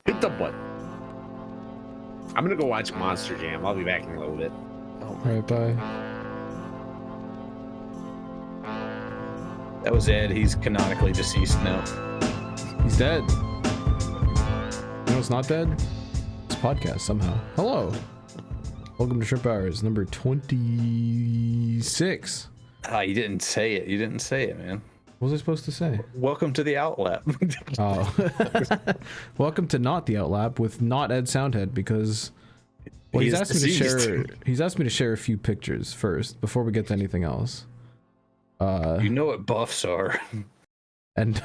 Hit the button. I'm gonna go watch Monster Jam. I'll be back in a little bit. All right, bye. That was Ed. He's canonically deceased now. He's dead. You know it's not dead? It's a podcast somehow. Hello. Welcome to Shrimp Hours, number 26. You didn't say it. You didn't say it, man. What was I supposed to say? Welcome to the Outlap. Oh. Welcome to not the Outlap with not Ed Soundhead because he's asked me to share a few pictures first before we get to anything else. You know what buffs are. And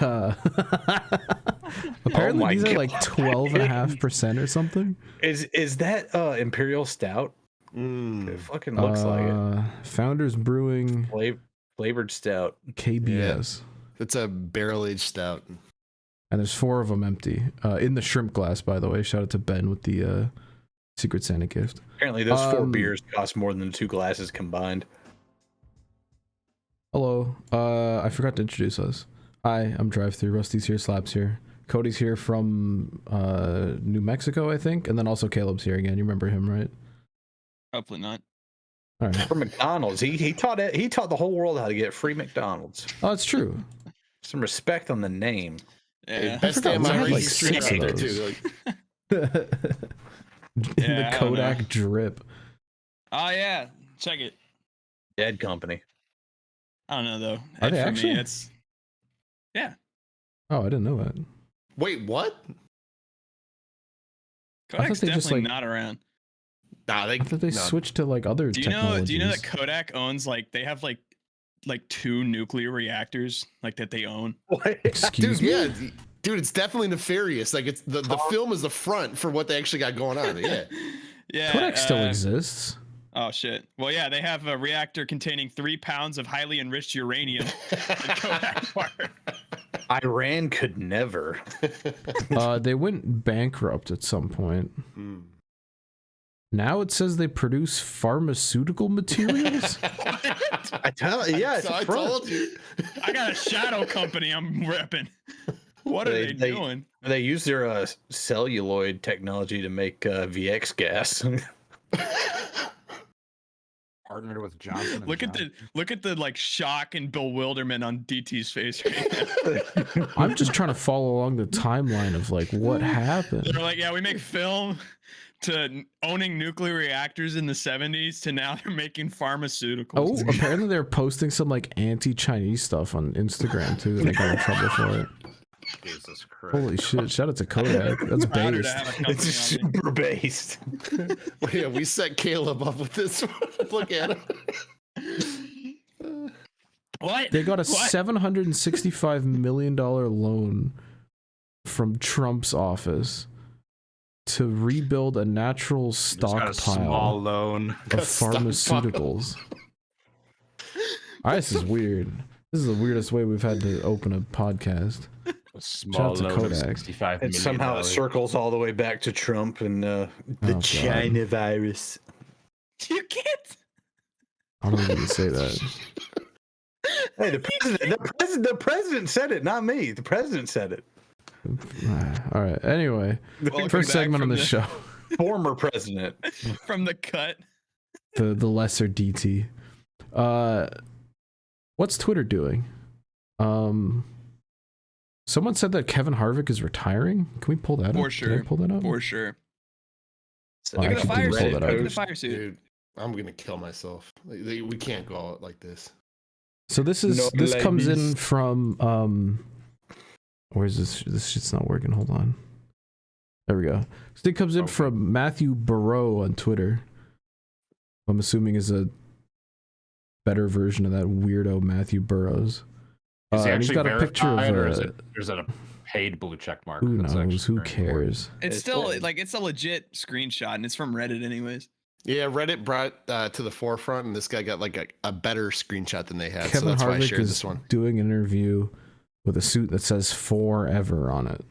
apparently these are like 12.5% or something. Is that Imperial Stout? It fucking looks like it. Founders Brewing flavored stout. KBS. Yeah. It's a barrel-aged stout. And there's 4 of them empty. In the shrimp glass, by the way. Shout out to Ben with the Secret Santa gift. Apparently those 4 beers cost more than the 2 glasses combined. Hello. I forgot to introduce us. Hi, I'm DriveThrough. Rusty's here, Slab's here. Cody's here from New Mexico, I think. And then also Caleb's here again. You remember him, right? Hopefully not. All right. From McDonald's. He taught the whole world how to get free McDonald's. Oh, it's true. Some respect on the name. Yeah. Best day of my like stream 6 of right there those. too. The Kodak drip. Oh yeah, check it. Dead company. I don't know though. Are they For actually? me, it's yeah. Oh, I didn't know that. Wait, what? Kodak's they just, definitely like- not around. Nah, I thought they switched to like other Do you technologies. know that Kodak owns they have like 2 nuclear reactors that they own? Excuse Dude, me? yeah, dude, it's definitely nefarious. Like it's the film is the front for what they actually got going on. Yeah. Yeah. Kodak still exists. Oh shit. Well, yeah, they have a reactor containing 3 pounds of highly enriched uranium. in Kodak Park. Iran could never. They went bankrupt at some point. Now it says they produce pharmaceutical materials. I tell you, yeah, I told you. I got a shadow company I'm repping. What are they doing? They use their celluloid technology to make VX gas. Partnered with Johnson. Look at the shock and bewilderment on DT's face right now. I'm just trying to follow along the timeline of what happened. They're like, yeah, we make film to owning nuclear reactors in the 70s to now they're making pharmaceuticals. Oh, apparently they're posting some anti-Chinese stuff on Instagram too, and they got in trouble for it. Jesus Christ. Holy shit! Shout out to Kodak. That's Prouder to based. have a company It's on me. super based. Well, yeah, we set Caleb up with this one. Look at him. What? They got a What? $765 million loan from Trump's office to rebuild a natural Just got a small stockpile loan. of pharmaceuticals. This is weird. This is the weirdest way we've had to open a podcast. A small Shout out to loan of Kodak. $65 And million. somehow it circles all the way back to Trump and the God. China virus. You can't. I don't even say that. Hey, the president said it, not me. The president said it. All right. Anyway, Welcome first back segment on from the the- show. Former president. From the cut. The lesser DT. What's Twitter doing? Someone said that Kevin Harvick is retiring. Can we pull that up? For sure. Did I pull that up? For sure. So Oh, Look I at the actually fire didn't suit. pull that Look up. at the fire suit. Dude, I'm gonna kill myself. We can't go out like this. So this comes in from where's this? This shit's not working. Hold on. There we go. So it comes in from Matthew Burrow on Twitter. I'm assuming is a better version of that weirdo Matthew Burrows. Is he and he's actually got a picture of verified, or is it a paid blue check mark? who That's knows? actually Who very important. cares? It's It's still dead. it's a legit screenshot and it's from Reddit anyways. Yeah, Reddit brought to the forefront, and this guy got a better screenshot than they had. so Kevin that's why I Harvick shared is this one. doing an interview with a suit that says "Forever" on it.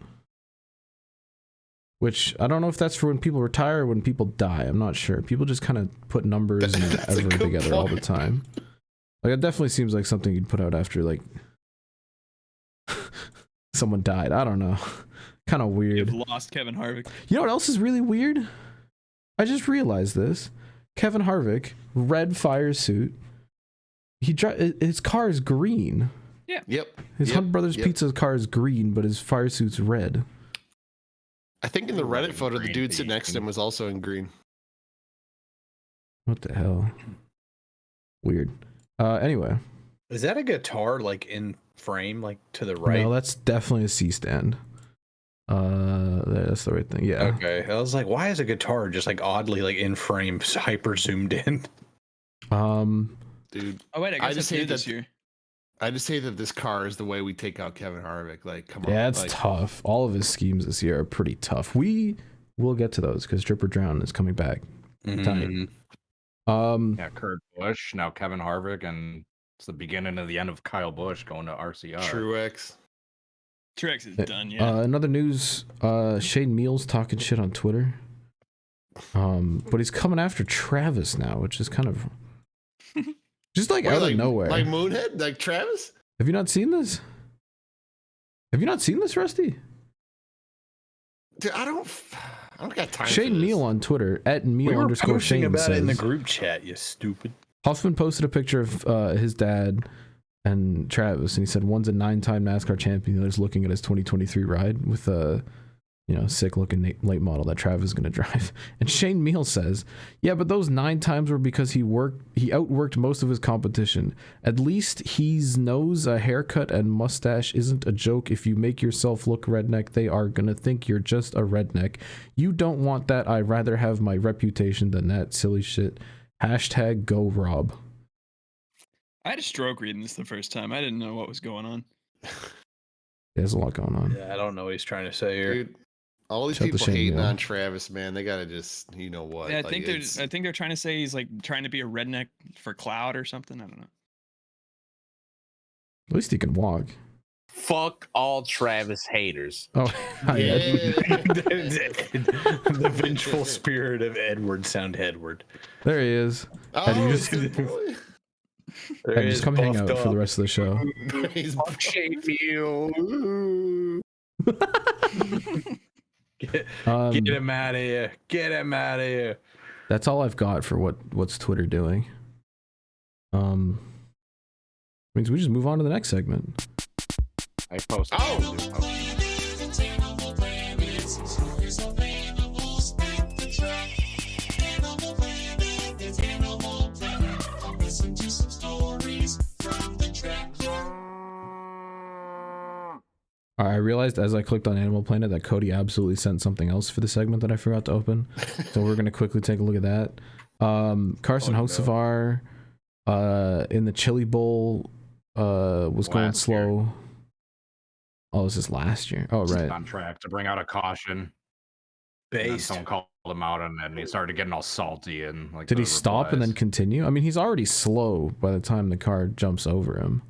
Which I don't know if that's for when people retire or when people die. I'm not sure. People just kind of put numbers and That's a ever good together all the point. time. It definitely seems like something you'd put out after someone died. I don't know. Kind of weird. You've lost Kevin Harvick. You know what else is really weird? I just realized this. Kevin Harvick, red fire suit. His car is green. Yeah. Yep. His Hunt Brothers Pizza car is green, but his fire suit's red. I think in the Reddit photo, the dude sitting next to him was also in green. What the hell? Weird. Anyway. Is that a guitar like in frame, like to the right? No, that's definitely a C stand. That's the right thing. Yeah. Okay. I was like, why is a guitar just like oddly like in frame, hyper zoomed in? Dude. Oh wait, I guess just it's hate this that. year. I just hate that this car is the way we take out Kevin Harvick. Like, come on. Yeah, it's like, tough. All of his schemes this year are pretty tough. We will get to those because Drip or Drown is coming back. Mm-hmm. Yeah, Kurt Busch, now Kevin Harvick, and it's the beginning of the end of Kyle Busch going to RCR. Truex. Truex is done, yeah. Another news, Shane Meals talking shit on Twitter. But he's coming after Travis now, which is kind of just like out of nowhere. Like Moonhead? Like Travis? Have you not seen this? Have you not seen this, Rusty? Dude, I don't got time Shane for this. Meal on Twitter at We Meal were underscore posting Shane about says, it in the group chat, you stupid. Huffman posted a picture of his dad and Travis, and he said one's a 9-time NASCAR champion, the other's looking at his 2023 ride with a sick looking late model that Travis is going to drive. And Shane Meal says, yeah, but those 9 times were because he outworked most of his competition. At least he's knows a haircut and mustache isn't a joke. If you make yourself look redneck, they are going to think you're just a redneck. You don't want that. I'd rather have my reputation than that silly shit. # go Rob. I had a stroke reading this the first time. I didn't know what was going on. There's a lot going on. Yeah, I don't know what he's trying to say here. Dude, all these Shout out to people Shane hating Meal. on Travis, man. They gotta just, you know what? Yeah, I like, think they're trying to say he's like trying to be a redneck for clout or something. I don't know. At least he can walk. Fuck all Travis haters. Oh, Yeah. The vengeful spirit of Edward Sound Edward. there he is. Oh, And you it's just- good boy. And just come hang out for the rest of the show. He's Shane Meal. Get Um, him out of here. Get him out of here. That's all I've got for what's Twitter doing. Means we just move on to the next segment. I posted. Oh! I realized as I clicked on Animal Planet that Cody absolutely sent something else for the segment that I forgot to open. So we're gonna quickly take a look at that. Carson Hocevar in the Chili Bowl was going Last slow. year. Oh, this is last year. Oh, right. On track to bring out a caution. And then Based. someone called him out, and then he started getting all salty and like. Did the he stop and then replies. continue? I mean, he's already slow by the time the car jumps over him.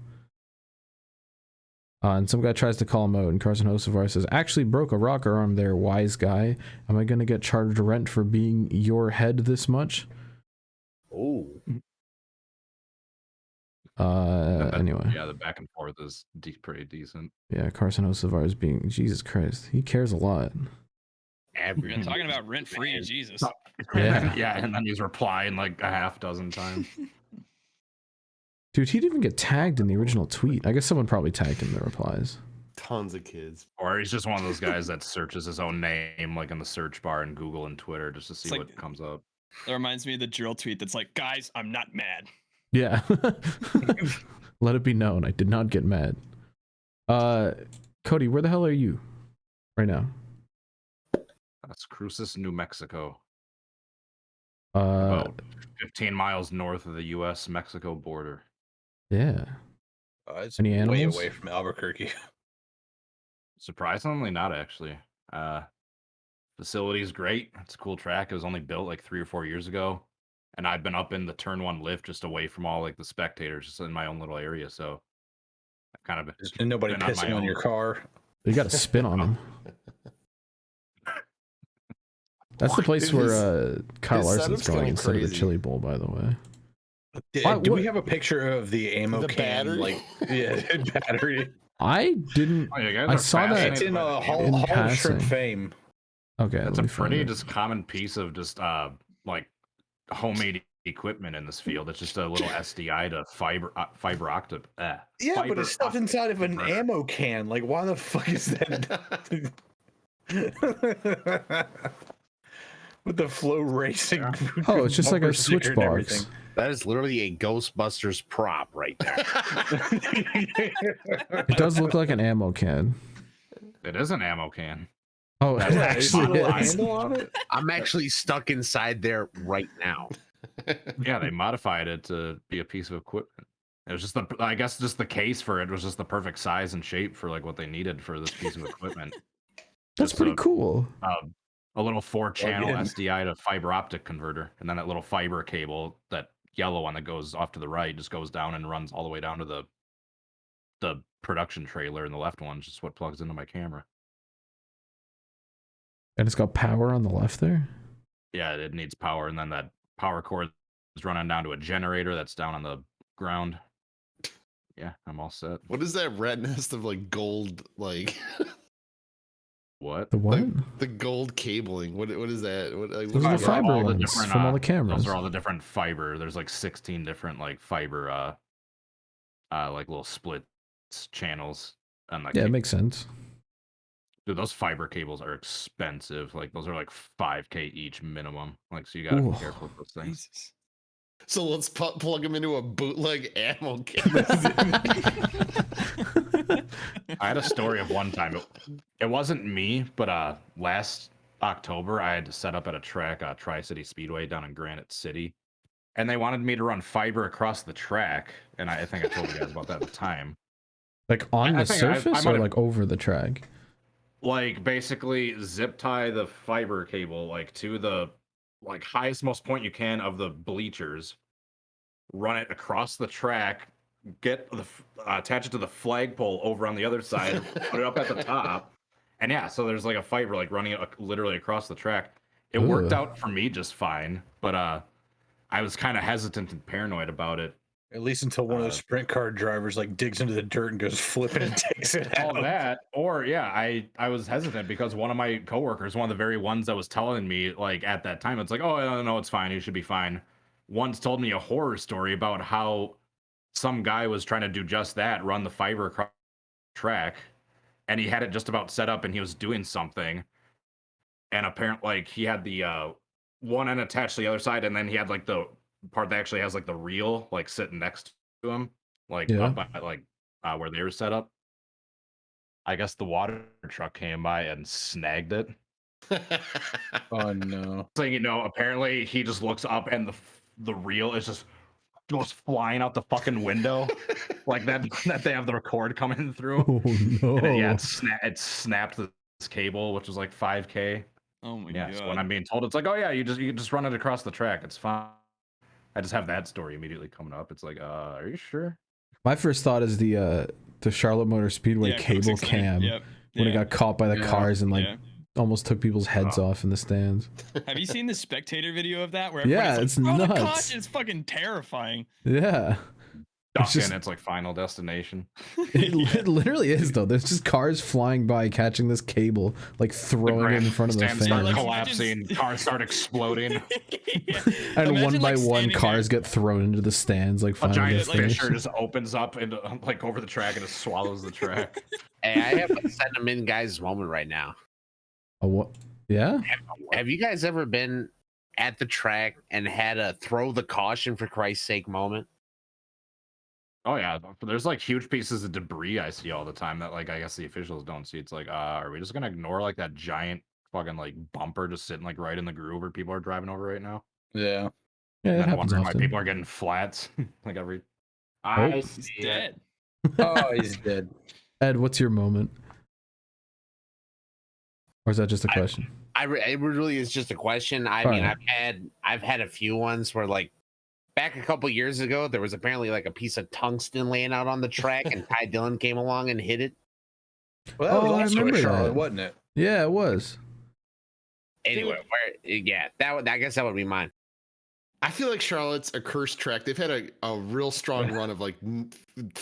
And some guy tries to call him out, and Carson Hocevar says, actually broke a rocker arm there, wise guy. Am I going to get charged rent for being your head this much? Oh. Anyway. Yeah, the back and forth is pretty decent. Yeah, Carson Hocevar is being... Jesus Christ. He cares a lot. We've been talking about rent free, Jesus. Yeah. Yeah, and then he's replying like a half dozen times. Dude, he didn't even get tagged in the original tweet. I guess someone probably tagged him in the replies. Tons of kids. Or he's just one of those guys that searches his own name like in the search bar in Google and Twitter just to see like- what comes up. That reminds me of the drill tweet that's like, guys, I'm not mad. Yeah. Let it be known, I did not get mad. Cody, where the hell are you right now? That's Cruces, New Mexico. Uh, About 15 miles north of the U.S.-Mexico border. yeah. It's Any way animals? away from Albuquerque. Surprisingly, not actually. Facility is great. It's a cool track. It was only built like 3 or 4 years ago, and I've been up in the turn 1 lift just away from all like the spectators, just in my own little area. So I've kind of And nobody been on my pissing on own. your car. You got to spin on him. That's the place Dude, where Kyle his Larson's setup's going kinda instead of the crazy. Chili Bowl, by the way. Do What- we have a picture of the ammo The can? battery? Like, yeah, battery. I didn't. Oh, you guys I are saw that It's in a fascinated by Hall in of passing. Shrimp fame. Okay, It's let a me find pretty it. just common piece of just like homemade equipment in this field. It's just a little SDI to fiber optic. Yeah, but it's stuff inside of an converter. ammo can. Like, why the fuck is that? With the flow racing. Yeah. Oh, it's just like a bumper sticker switch and box. everything. That is literally a Ghostbusters prop right there. It does look like an ammo can. It is an ammo can. Oh, it Yeah, It's a actually little is. handle on it. I'm actually stuck inside there right now. Yeah, they modified it to be a piece of equipment. It was just I guess just the case for it was just the perfect size and shape for like what they needed for this piece of equipment. That's Just pretty cool. A little 4-channel in. SDI to fiber optic converter, and then that little fiber cable, that yellow one that goes off to the right, just goes down and runs all the way down to the production trailer, and the left one's just what plugs into my camera. And it's got power on the left there. Yeah, it needs power, and then that power cord is running down to a generator that's down on the ground. Yeah, I'm all set. What is that red nest of like gold, like What? The what? the gold cabling? What is that? What, like, Those what are is the that? fiber all the ones different, from all the cameras. Those are all the different fiber. There's like 16 different like fiber like little split channels on that Yeah, it cable. makes sense. Dude, those fiber cables are expensive. Like those are like $5K each minimum. Like so you gotta Ooh. be careful with those things. Jesus. So let's plug them into a bootleg ammo can. I had a story of one time. It wasn't me, but last October I had to set up at a track, Tri-City Speedway down in Granite City, and they wanted me to run fiber across the track. And I think I told you guys about that at the time. Like on I the think I surface might or have- like over the track? Like basically zip tie the fiber cable like to the like highest most point you can of the bleachers, run it across the track, get the attach it to the flagpole over on the other side, put it up at the top, and yeah, so there's like a fiber like running literally across the track. It worked Ugh. out for me just fine, but I was kind of hesitant and paranoid about it. At least until one of the sprint car drivers like digs into the dirt and goes flipping and takes it out. All that, or yeah, I was hesitant because one of my coworkers, one of the very ones that was telling me like at that time, it's like, oh no, it's fine, you should be fine. Once told me a horror story about how some guy was trying to do just that, run the fiber across the track, and he had it just about set up, and he was doing something, and apparently like he had the one end attached to the other side, and then he had like the part that actually has like the reel like sitting next to him, like Yeah. up by like where they were set up. I guess the water truck came by and snagged it. Oh no. So apparently he just looks up and the reel is just goes flying out the fucking window, like that they have the cord coming through. Oh no. And yeah, it snapped this cable, which was like $5K. Oh my Yeah, god. so when I'm being told, it's like, oh yeah, you can just run it across the track. It's fine. I just have that story immediately coming up. It's like, are you sure? My first thought is the Charlotte Motor Speedway Yeah, cable Code's excited. cam Yep. when it Yeah. got caught by the cars and like Yeah. almost took people's heads off in the stands. Have you seen the spectator video of that? Where Yeah, everybody's it's like, "Oh, the nuts. caution is fucking terrifying." Yeah. It's Ducking, just- it's like Final Destination. It literally is though. There's just cars flying by catching this cable, like throwing it in front of the Stands start fans. collapsing, cars start exploding. Yeah. And Imagine, one by like, one, standing cars get thrown into the stands like A Final giant Destination. fisher just opens up and like over the track and just swallows the track. Hey, I have a send them in guys moment right now. Oh, what? Yeah. Have you guys ever been at the track and had a throw the caution for Christ's sake moment? Oh yeah, there's like huge pieces of debris I see all the time that like I guess the officials don't see. It's like, are we just gonna ignore like that giant fucking like bumper just sitting like right in the groove where people are driving over right now? Yeah. Yeah, it And then happens wondering why often. people are getting flats like every. Oh. I He's see it. dead. Oh, he's dead. Ed, what's your moment? Or is that just a question? It really is just a question. I All mean, right. I've had a few ones where like back a couple years ago there was apparently like a piece of tungsten laying out on the track and Ty Dillon came along and hit it. Well, that Oh, I was also remember at Charlotte, that. wasn't it? Yeah, it was. Anyway, I guess that would be mine. I feel like Charlotte's a cursed track. They've had a real strong run of like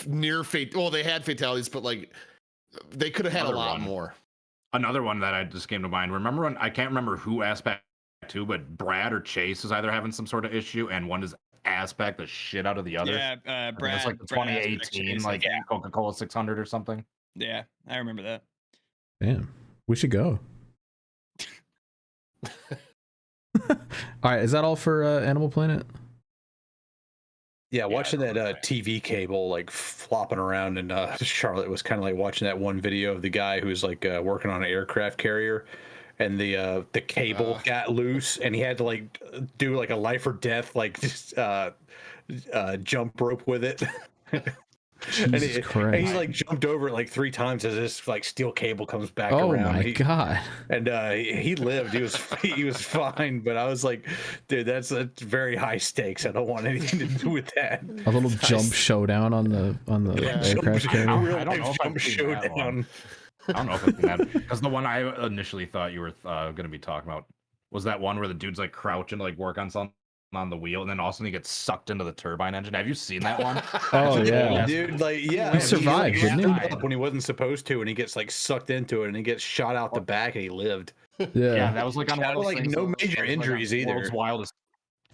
near fate. Well, they had fatalities, but like they could have had a lot more. Another one that I just came to mind. Remember when I can't remember who aspect to, but Brad or Chase is either having some sort of issue, and one is aspect the shit out of the other. Yeah, Brad. It's like the 2018 like Coca-Cola 600 or something. Yeah, I remember that. Damn, we should go. All right, is that all for Animal Planet? Yeah, watching that TV cable like flopping around, and Charlotte was kind of like watching that one video of the guy who's like working on an aircraft carrier, and the cable got loose, and he had to like do like a life or death like just jump rope with it. Jesus Christ. And he like jumped over it like 3 times as this like steel cable comes back around. Oh my god! And he lived. He was fine. But I was like, dude, that's very high stakes. I don't want anything to do with that. A little jump showdown on the aircraft carrier. I don't know if I've seen that one. I don't know if I've seen that, because the one I initially thought you were going to be talking about was that one where the dude's like crouching to like work on something on the wheel, and then all of a sudden he gets sucked into the turbine engine. Have you seen that one? Oh yeah, dude. Like he survived, didn't he? When he wasn't supposed to, and he gets like sucked into it, and he gets shot out the back, and he lived. Yeah, that was like on one of those like things, no major injuries either. World's wildest.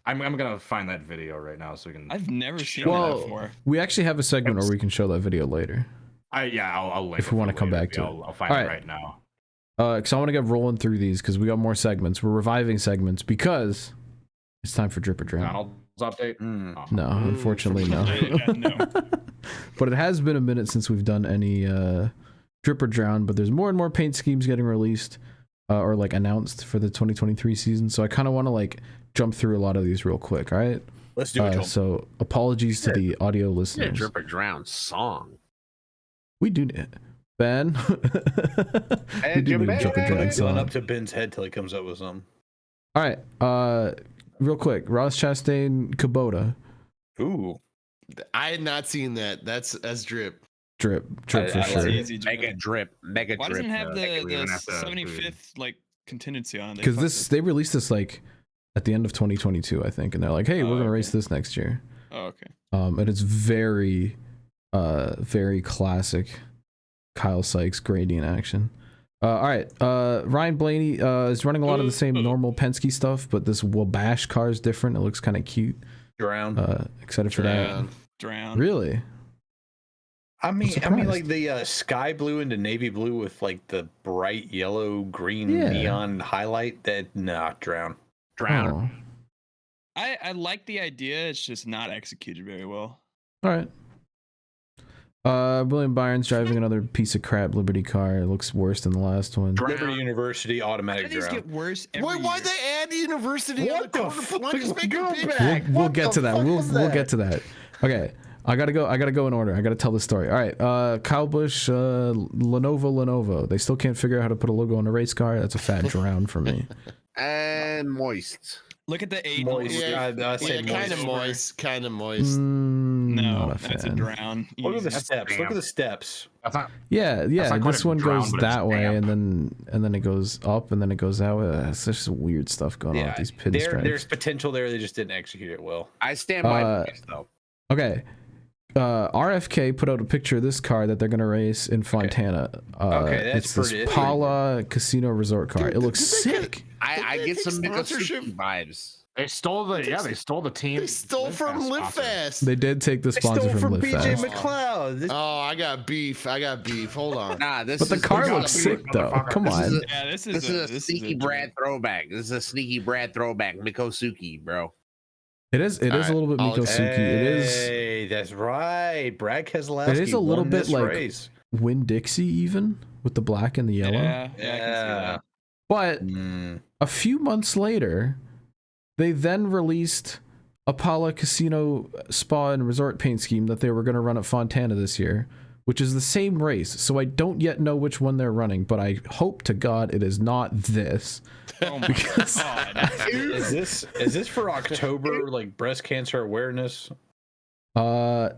I'm gonna find that video right now so we can. I've never seen that before. We actually have a segment where we can show that video later. I'll link if we want to come back to it. I'll find it right now. Because I want to get rolling through these because we got more segments. We're reviving segments because it's time for Drip or Drown. Donald's update? No, unfortunately, no. No. But it has been a minute since we've done any Drip or Drown, but there's more and more paint schemes getting released or like announced for the 2023 season. So I kind of want to like jump through a lot of these real quick. All right. Let's do it. So apologies to the audio listeners. Drip or Drown song. We do it. Ben. Hey, Jim Ben. Going up to Ben's head till he comes up with something. All right. Real quick. Ross Chastain, Kubota. Ooh. I had not seen that. That's drip. Drip for sure. Easy Mega drip. Why doesn't it have the 75th like contingency on it? Because they released this like at the end of 2022, I think, and they're like, hey, we're gonna race this next year. Oh, okay. And it's very classic Kyle Sykes gradient action. All right, Ryan Blaney is running a lot of the same normal Penske stuff, but this Wabash car is different. It looks kind of cute. Drown. Excited for that. Drown. Really? I mean, like the sky blue into navy blue with like the bright yellow green neon highlight. Drown. Oh. I like the idea. It's just not executed very well. All right. William Byron's driving another piece of crap Liberty car. It looks worse than the last one. Liberty University automatic These drown. get worse. Why'd they add University on the corner? Why just make it big? We'll get to that. We'll get to that. Okay. I gotta go in order. I gotta tell the story. All right. Kyle Busch, Lenovo. They still can't figure out how to put a logo on a race car. That's a fat drown for me. And moist. Look at the 8. Moist. Kind of moist. No, that's a drown. Look at the steps. Look at the steps. Yeah. This one goes that way, and then it goes up, and then it goes that way. It's just weird stuff going on with these pinstripes. There's potential there. They just didn't execute it well. I stand by moist though. Okay. RFK put out a picture of this car that they're gonna race in Fontana. That's it's this Pala Casino Resort car. It looks sick. I get some Mikosuki vibes. They stole the team. They stole from Live Fast. They did take the sponsor from Live BJ Fast. McLeod. Oh, I got beef. Hold on. But the car looks sick though. Come on. This is a sneaky Brad throwback. This is a sneaky Brad throwback. Mikosuki, bro. It is a little bit Mikosuki. Hey, that's right. Brad Keselowski. It is a little bit like race. Winn-Dixie even with the black and the yellow. Yeah, I can see that. But a few months later, they then released a Pala Casino Spa and Resort paint scheme that they were going to run at Fontana this year, which is the same race. So I don't yet know which one they're running, but I hope to God it is not this. Oh my God. Is this for October, like breast cancer awareness? Are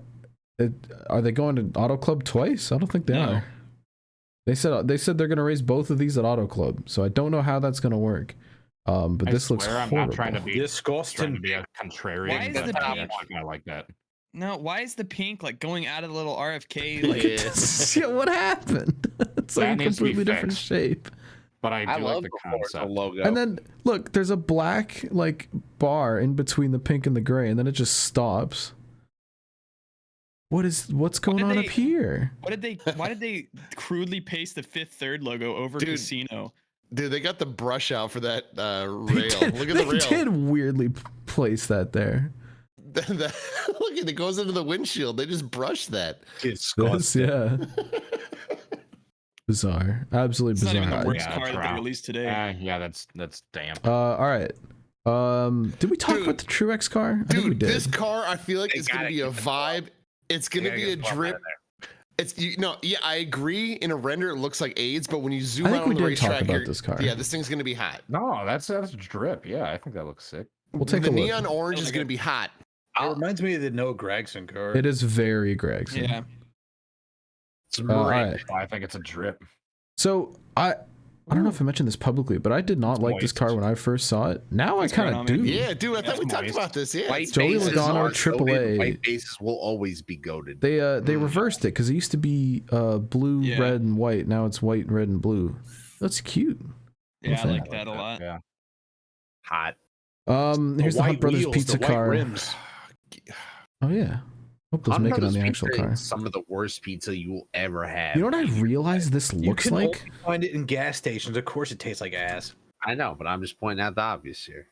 they going to Auto Club twice? I don't think they are. They said they're going to race both of these at Auto Club, so I don't know how that's going to work. But this looks I'm horrible. not trying to be disgusting. a contrarian. Why is but the I pink- actually kinda like that. No, why is the pink like going out of the little RFK? Like, Yeah, what happened? It's That like a needs to be completely different fixed. shape. But I I do love like the the Forza concept. logo. And then look, there's a black like bar in between the pink and the gray, and then it just stops. What's going on up here? why did they crudely paste the Fifth Third logo over Dude. casino? Dude, they got the brush out for that rail. They did, Look at the they rail. did weirdly place that there. Look at it goes into the windshield. They just brushed that. That's, yeah. Bizarre. Absolutely It's not bizarre. even the worst Yeah, car that's that they rough. released today. Yeah, that's damn. All right. Did we talk Dude. about the Truex car? I think we Dude, did. this car, I feel like They it's gonna gotta be a get the vibe. It's gonna gotta be a get the fuck out drip. of Yeah, I agree. In a render, it looks like AIDS, but when you zoom I think out on we the did talk racetrack, about you're- this car. yeah, this thing's gonna be hot. No, that's drip. Yeah, I think that looks sick. We'll take the a look. neon orange is gonna be hot. It reminds me of the Noah Gragson car. It is very Gregson. Yeah. It's all right. I think it's a drip. So I don't know if I mentioned this publicly, but I did not It's like this moist. car when I first saw it. Now What's I kind going of on, do. man? Yeah, dude, I thought That's we talked moist. about this. Yeah, White Joey bases Logano are AAA. goated. White bases will always be goaded. They reversed it because it used to be blue, Yeah. red, and white. Now it's white, red, and blue. That's cute. Yeah, I Okay. like that a lot. Yeah. Hot. Here's the Hunt white Brothers wheels, pizza the white car. rims. Oh yeah. Hope those Hunt make it on Brothers the actual pizza car. is some of the worst pizza you will ever have. You know what I realized this You looks can like? only find it in gas stations. Of course, it tastes like ass. I know, but I'm just pointing out the obvious here.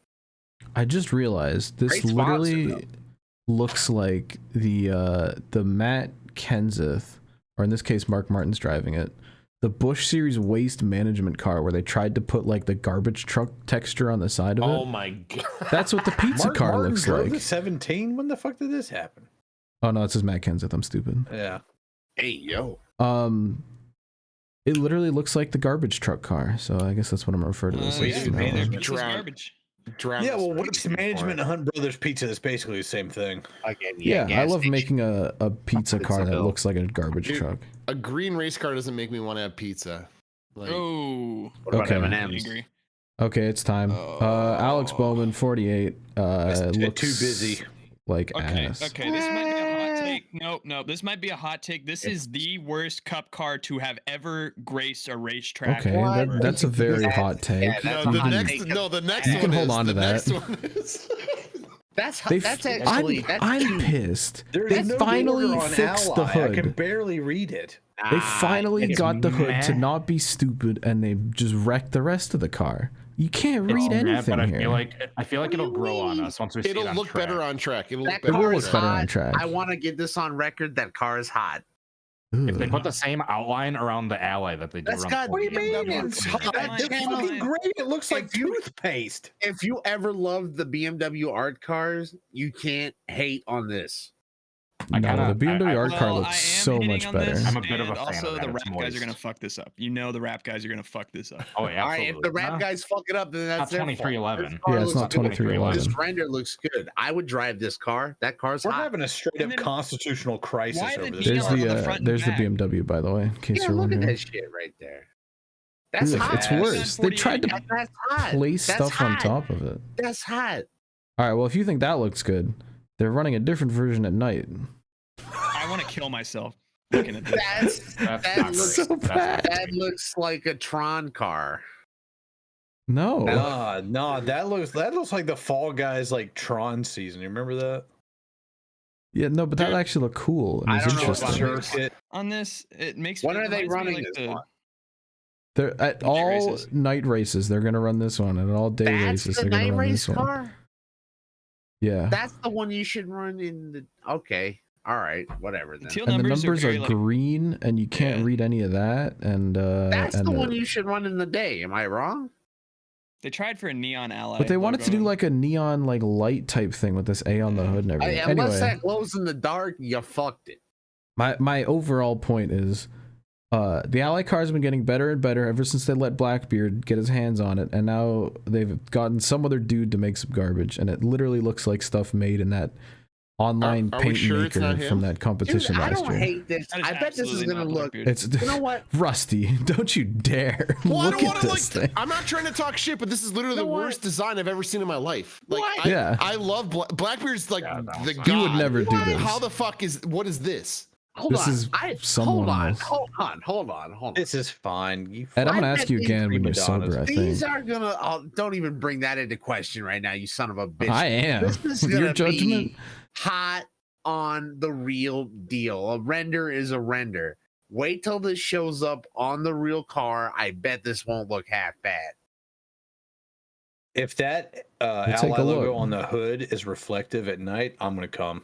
I just realized this Great sponsor, literally though. looks like the Matt Kenseth, or in this case Mark Martin's driving it, the Busch Series waste management car where they tried to put like the garbage truck texture on the side of it. Oh my god. That's what the pizza Mark car Martin looks drove like. the 17. When the fuck did this happen? Oh no, it says Matt Kenseth. I'm stupid. Yeah. Hey, yo. It literally looks like the garbage truck car, so I guess that's what I'm gonna refer to this Waste as. Yeah, from now on. management. this is Drown. garbage. Yeah, well, waste management and Hunt Brothers Pizza is basically the same thing. Again, Yeah, I gas love station. making a pizza car that bill. looks like a garbage Dude. truck. A green race car doesn't make me want to have pizza. Like, Oh, What about Okay. I M&M's? agree. Okay, it's time. Alex Oh. Bowman, 48. That's Looks too busy. like Okay, ass. okay, this might be a hot take. No, this might be a hot take. This is the worst cup car to have ever graced a racetrack. Okay, ever. that's a very hot take. yeah, no, that's the a hot next, take. no, the next You one can hold is, on to the that. next one is. That's They that's f- actually I'm, that's I'm cute. pissed. There's They no finally border on fixed the Ally. I can hood. barely read it. They Ah, finally it's got the hood to meh. not be stupid, and they just wrecked the rest of the car. You can't read It's meh, anything but I here. feel like do it'll you grow on mean? us once we see it It'll on look track. better on track. It'll look That better. It will car look is better on hot. track. I want to get this on record. That car is hot. If they Ugh. put the same outline around the ally that they do That's around got- the What do you mean? BMW It's car. hot. That It's channel- fucking great. It looks like If you- toothpaste. If you ever loved the BMW art cars, you can't hate on this. I No, kinda- the BMW I- art car Well, I looks am so hitting much on better. this, I'm a bit of a and fan of also that. the It's rap guys are moist. gonna fuck this up. You know the rap guys are gonna fuck this up. Oh yeah, All right, absolutely. if the rap Nah, guys fuck it up, then that's Not their fault. 2311. This car Yeah, it's looks not good. 2311. This render looks good. I would drive this car. That car's We're hot. having a straight And up then- constitutional crisis Why over the this. There's neon on the the front and there's the back? BMW, by the way, in case Yeah, you're look at wondering. that shit right there. That's Ugh, hot. it's worse. They tried to That's hot. place That's stuff on hot. top of it. That's hot. All right, well, if you think that looks good, they're running a different version at night. I want to kill myself looking at this. That That's not looks so great. That's bad. not that great. looks like a Tron car. No. Nah, that looks like the Fall Guys like Tron season. You remember that? Yeah, no, but that actually looked cool. And I it's don't know about interesting. this. Circuit. On this, it makes. When it are they reminds me running like this the- one? They're at Night all races. night races. They're gonna run this one, and all day That's races. the They're gonna night run race this one. car. Yeah. That's the one you should run in the. Okay, all right, whatever then. Teal And the numbers, numbers are, are very, like, green, and you can't Yeah. read any of that. And That's and the one you should run in the day. Am I wrong? they tried for a neon ally. but they wanted to do logo. like a neon like light type thing with this A on the hood and everything. Unless Anyway, that glows in the dark, you fucked it. my overall point is, the Ally car's been getting better and better ever since they let Blackbeard get his hands on it, and now they've gotten some other dude to make some garbage, and it literally looks like stuff made in that online Are we paint sure it's not maker him? from that competition Dude, I last don't year. hate this. That is I bet this is absolutely gonna not look. Blackbeard. It's You know what? Rusty. Don't you dare Well, I look don't at want to this thing. I'm not trying to talk shit, but this is literally You know the what? worst design I've ever seen in my life. Like, What? Yeah. I love Blackbeard's like Yeah, that the was- god. He would never do this. How the fuck what is this? Hold This on. is hold someone on. else. Hold on. This is fine. And I'm I gonna ask bet you these again when you're prima donnas- sober. I These think are gonna. Oh, don't even bring that into question right now, you son of a bitch. I am. This is With your gonna judgment. be hot on the real deal. A render is a render. Wait till this shows up on the real car. I bet this won't look half bad. If that We'll take ally a logo look. on the hood is reflective at night, I'm gonna come.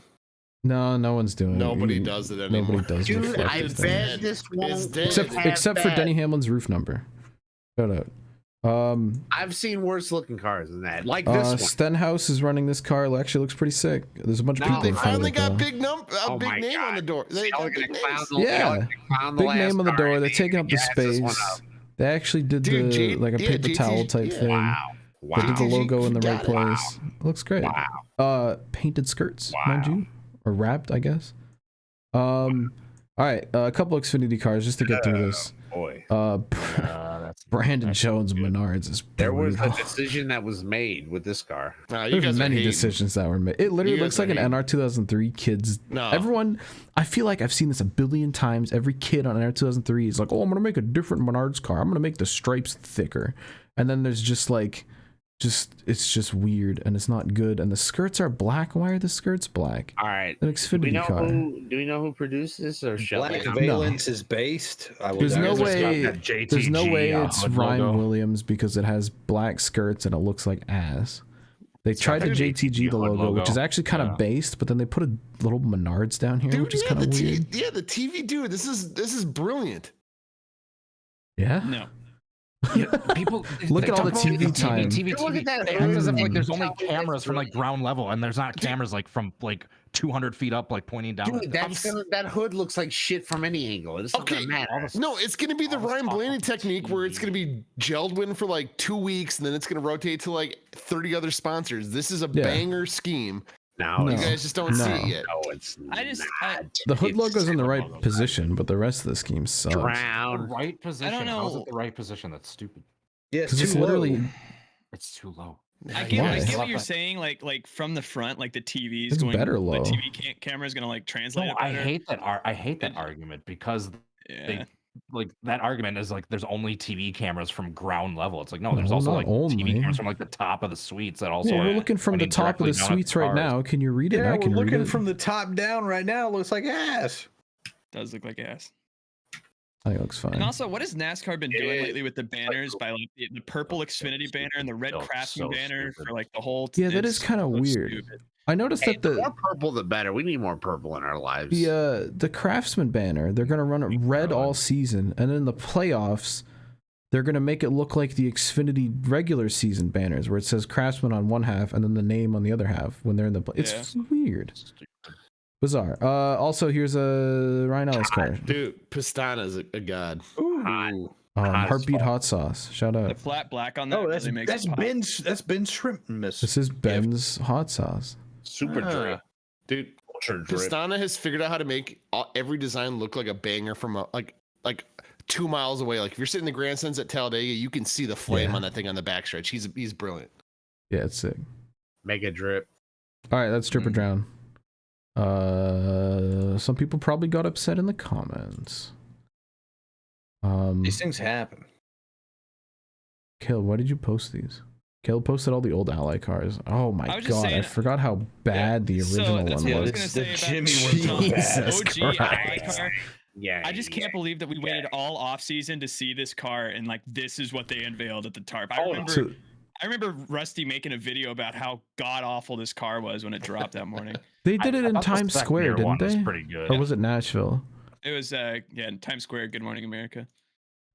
No one's doing it. Nobody does it anymore. Nobody does Dude, I reflective bet things. this won't It's look dead. half Except for bad. Denny Hamlin's roof number. Shout out. I've seen worse looking cars than that. Like this one. Stenhouse is running this car. It actually looks pretty sick. There's a bunch of No, people They in front of finally it, got though. big Oh big my name on the God. door. They Y'all got are gonna big clown names. the- y'all are Yeah. gonna clown the Big last name on the car door. and They're they taking up the gas this one space. up. They actually did Dude, the like a paper JT towel type thing. Wow. They did the JTG logo in the right got it. place. It looks great. Painted skirts, mind Wow. you, or wrapped, I guess. All right, a couple Xfinity cars just to get through this. Boy. That's Brandon that's Jones good. Menards is There was a brutal. decision that was made with this car. Nah, you There's guys are many hating. decisions that were made. It literally You looks guys like are an hating. NR 2003 kids. No. Everyone, I feel like I've seen this a billion times. Every kid on NR 2003 is like, "Oh, I'm gonna make a different Menards car. I'm gonna make the stripes thicker." And then there's just like, it's just weird and it's not good. And the skirts are black. Why are the skirts black? All right. An Do we Xfinity know car. do we know who produced this or shall Black we? Valence is based. I will There's no doubt it. way. got that There's no JTG, way it's hood Ryan logo. Williams because it has black skirts and it looks like ass. They tried to got the JTG the hood logo, which is logo. actually kind of Yeah. based, but then they put a little Menards down here, Dude, which is yeah, kind of weird. the TV dude. This is brilliant. Yeah. No. People Look they at all the talk about TV time. Look at that They act as if like there's hood. only Tell me cameras that's from like really- ground level, and there's not cameras like from like 200 feet up, like pointing down. Dude, that hood looks like shit from any angle. It's not Okay. gonna matter. No, it's gonna be the all this Ryan talk Blaney about technique where it's gonna be gelled win for like 2 weeks and then it's gonna rotate to like 30 other sponsors. This is a Yeah. banger scheme. No, No. You guys just don't see No. it yet. no, it's not. The hood It's logo's in the right logo. position, but the rest of the scheme sucks. The drown. right position. know. How is it the right position? That's stupid. Yeah, Because it's literally It's too low. I get Why? what you're saying. Like from the front, like the TV's It's going. better The low. TV camera is gonna like translate No, it I better. hate that. I hate that argument because Yeah. they like that argument is like there's only TV cameras from ground level. It's like no, there's No, also not like only. TV cameras from like the top of the suites that also. Well, are we're looking from the pointing top of the directly down at suites right cars. now. Can you read it? Yeah, I we're can read looking it. from the top down right now. It looks like ass. Does look like ass. I think it looks fine. And also, what has NASCAR been doing lately with the banners by like the purple Xfinity banner and the red So- Craftsman so banner stupid. for like the whole? Yeah, that it's is kind of so weird. stupid. I noticed Hey, that the more purple, the better. We need more purple in our lives. the Craftsman banner, they're gonna run it red all season, and in the playoffs, they're gonna make it look like the Xfinity regular season banners, where it says Craftsman on one half and then the name on the other half when they're in the. It's weird, bizarre. Also, here's a Ryan Ellis car. Dude, Pistana's a god. Hot. Ooh. Hot as Heartbeat fuck. hot sauce. Shout The out. flat black on that Oh, really makes that's it pop. Ben's shrimp miss. This is Ben's hot sauce. Super Ah. drip. Dude, Ultra drip. Pistana has figured out how to make every design look like a banger from like 2 miles away. Like if you're sitting in the grandstands at Talladega, you can see the flame Yeah. on that thing on the backstretch. He's brilliant. Yeah, it's sick. Mega drip. All right, that's Strip or Drown. Some people probably got upset in the comments. These things happen. Caleb, why did you post these? Caleb posted all the old Ally cars. Oh my I was just god, I saying- forgot how bad the So original that's one what I was was. gonna The say about Jimmy the was Jesus OG Ally Christ. car. Yeah. I just can't believe that we waited all off season to see this car and like this is what they unveiled at the tarp. So- I remember Rusty making a video about how god awful this car was when it dropped that morning. They did it in thought the Times second Square, year one didn't was they? pretty good. Or was it Nashville? It was in Times Square, Good Morning America.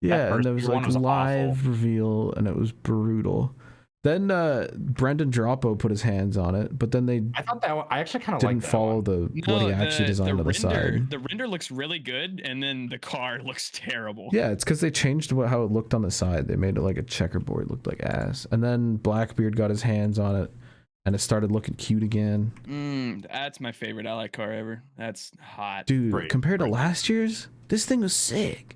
Yeah, and first there was year one like was live awful. reveal, and it was brutal. Then Brendan Droppo put his hands on it, but then they I thought that I actually kind of liked didn't that follow one. the what he actually designed on the render, side. the render looks really good, and then the car looks terrible. Yeah, it's because they changed how it looked on the side. They made it like a checkerboard, looked like ass. And then Blackbeard got his hands on it, and it started looking cute again. That's my favorite ally car ever. That's hot. Dude, compared to last year's, this thing was sick.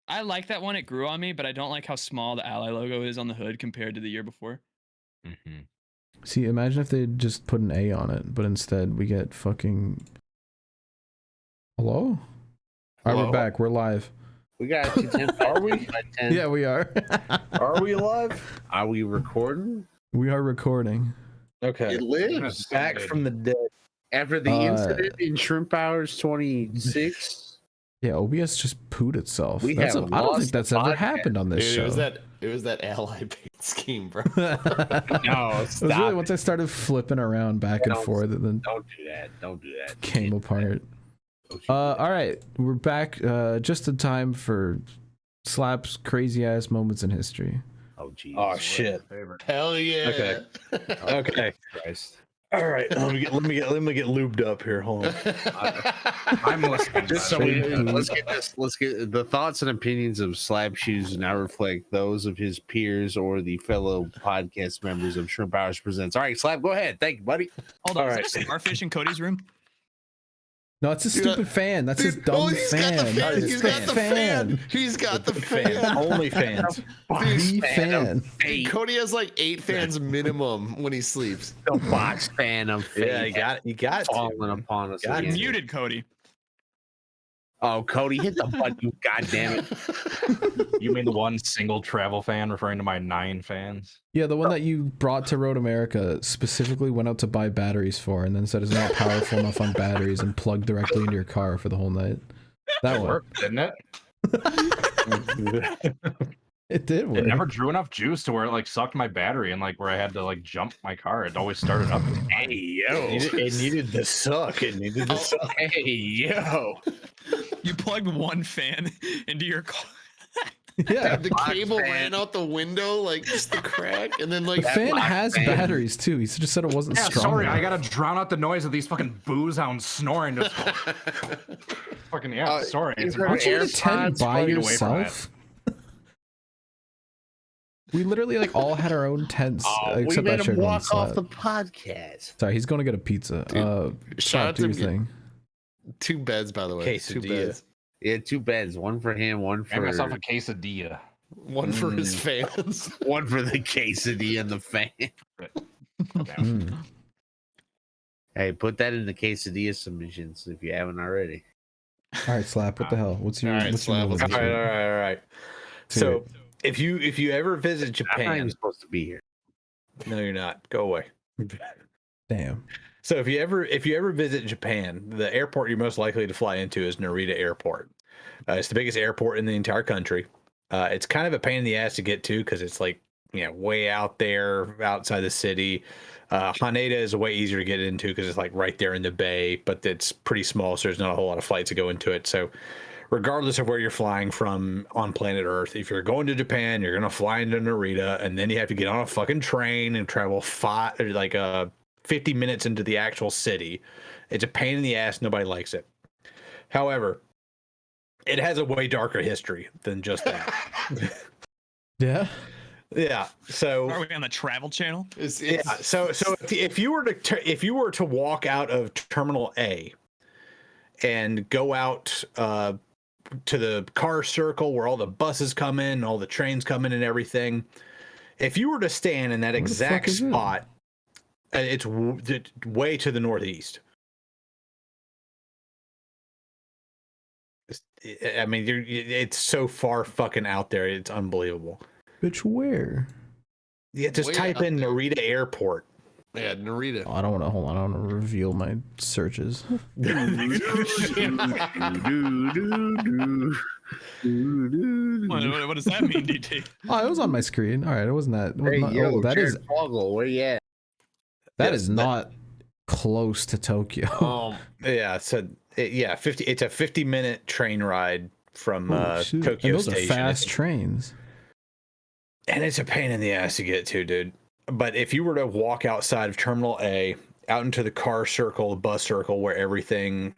I like that one. It grew on me, but I don't like how small the ally logo is on the hood compared to the year before. Mm-hmm. See, imagine if they just put an A on it, but instead we get fucking... Hello? All right, we're back. We're live. We got 10. Are we? Yeah, we are. Are we alive? Are we recording? We are recording. Okay. It lives. Back from the dead. After the incident in Shrimp Hours 26. Yeah, OBS just pooed itself. I don't think that's ever happened on this show. It was that ally bait scheme, bro. No, it was really once I started flipping around back and forth, and then don't do that. Don't do that. Came apart. All right, we're back just in time for Slab's crazy ass moments in history. Oh jeez. Oh shit. Hell yeah. Okay. Okay. Christ. All right. Let me get lubed up here. Hold on. I'm listening. Just so let's get the thoughts and opinions of Slab Shoes now reflect those of his peers or the fellow podcast members of Shrimp Hours Presents. All right, Slab, go ahead. Thank you, buddy. Hold on. All Is right. there starfish in Cody's room? No, it's a stupid fan. That's his dumb fan. He's got the fan. He's got the fan. Only fans. The fan. Dude, Cody has like 8 fans minimum when he sleeps. The box fan of fate. Yeah, you got falling upon us. again. Muted Cody. Oh, Cody, hit the button, you goddamn it. You mean the one single travel fan referring to my 9 fans? Yeah, the one that you brought to Road America specifically went out to buy batteries for, and then said it's not powerful enough on batteries and plugged directly into your car for the whole night. That one. Worked, didn't it? It did work. It never drew enough juice to where it like sucked my battery and like where I had to like jump my car. It always started up. Hey, yo. It needed the suck. It needed the suck. Hey, yo. You plugged one fan into your car. Yeah, The cable ran out the window, like just the crack, and then like the fan has batteries too. He just said it wasn't strong. Sorry, enough. I gotta drown out the noise of these fucking booze hounds snoring. Just fucking sorry. It's Aren't you in a tent by away from yourself? We literally like all had our own tents, We except made that him shared one walk off slab. the podcast. Sorry, he's going to get a pizza. shout Slab, out do your to thing. 2 beds, by the way. 2 Quesadilla. beds. Yeah, 2 beds. One for him, one Made myself for a quesadilla. One for his fans. one for the quesadilla and the fan. Mm. Hey, put that in the quesadilla submissions if you haven't already. All right, Slap. What the hell? What's your? All right, what's your Slap, moment let's this All week? right. All right. So if you ever visit I'm not even Japan, supposed to be here. no, you're not. Go away. Damn. So if you ever visit Japan, the airport you're most likely to fly into is Narita Airport. It's the biggest airport in the entire country. It's kind of a pain in the ass to get to because it's like way out there outside the city. Haneda is way easier to get into because it's like right there in the bay, but it's pretty small, so there's not a whole lot of flights that go into it. So regardless of where you're flying from on planet Earth, if you're going to Japan, you're gonna fly into Narita, and then you have to get on a fucking train and travel 50 minutes into the actual city. It's a pain in the ass. Nobody likes it. However, it has a way darker history than just that. Yeah. Yeah. So Are we on the Travel Channel? yeah. So if you were to walk out of Terminal A and go out to the car circle where all the buses come in, all the trains come in, and everything, if you were to stand in that Where the fuck exact is it? spot, it's way to the northeast. I mean, it's so far fucking out there. It's unbelievable. Bitch, where? Yeah, just Way type out in there. Narita Airport. Yeah, Narita. Oh, I don't want to. Hold on. I don't want to reveal my searches. What does that mean, DT? Oh, it was on my screen. All right, it wasn't that. Hey, yo, that is Jared Fogle, where you at? that Yes, is not close to Tokyo. Yeah, so it's a 50-minute train ride from Holy shit. Tokyo And those Station. are fast trains. And it's a pain in the ass to get to, dude. But if you were to walk outside of Terminal A, out into the car circle, the bus circle, where everything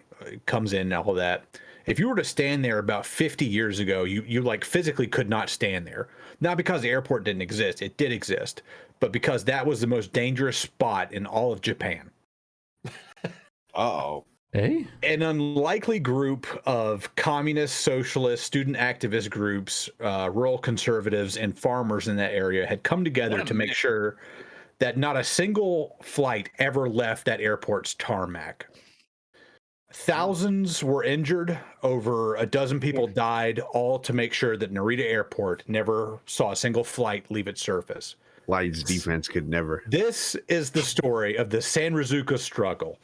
comes in and all that, if you were to stand there about 50 years ago, you like physically could not stand there. Not because the airport didn't exist. It did exist. but because that was the most dangerous spot in all of Japan. Uh-oh. Eh? An unlikely group of communist, socialist, student activist groups, rural conservatives, and farmers in that area had come together to make sure that not a single flight ever left that airport's tarmac. Thousands were injured, over a dozen people died, all to make sure that Narita Airport never saw a single flight leave its surface. Lions defense could never. This is the story of the Sanrizuka struggle.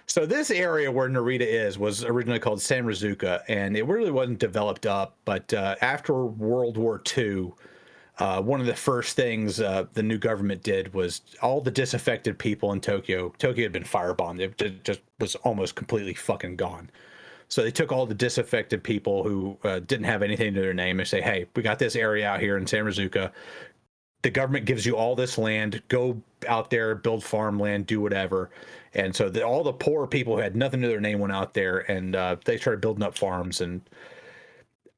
So this area where Narita was originally called Sanrizuka, and it really wasn't developed up, but after World War II, one of the first things the new government did was all the disaffected people in Tokyo had been firebombed. It just was almost completely fucking gone. So they took all the disaffected people who didn't have anything to their name and say, hey, we got this area out here in Sanrizuka. The government gives you all this land. Go out there, build farmland, do whatever. And so all the poor people who had nothing to their name went out there, and they started building up farms. And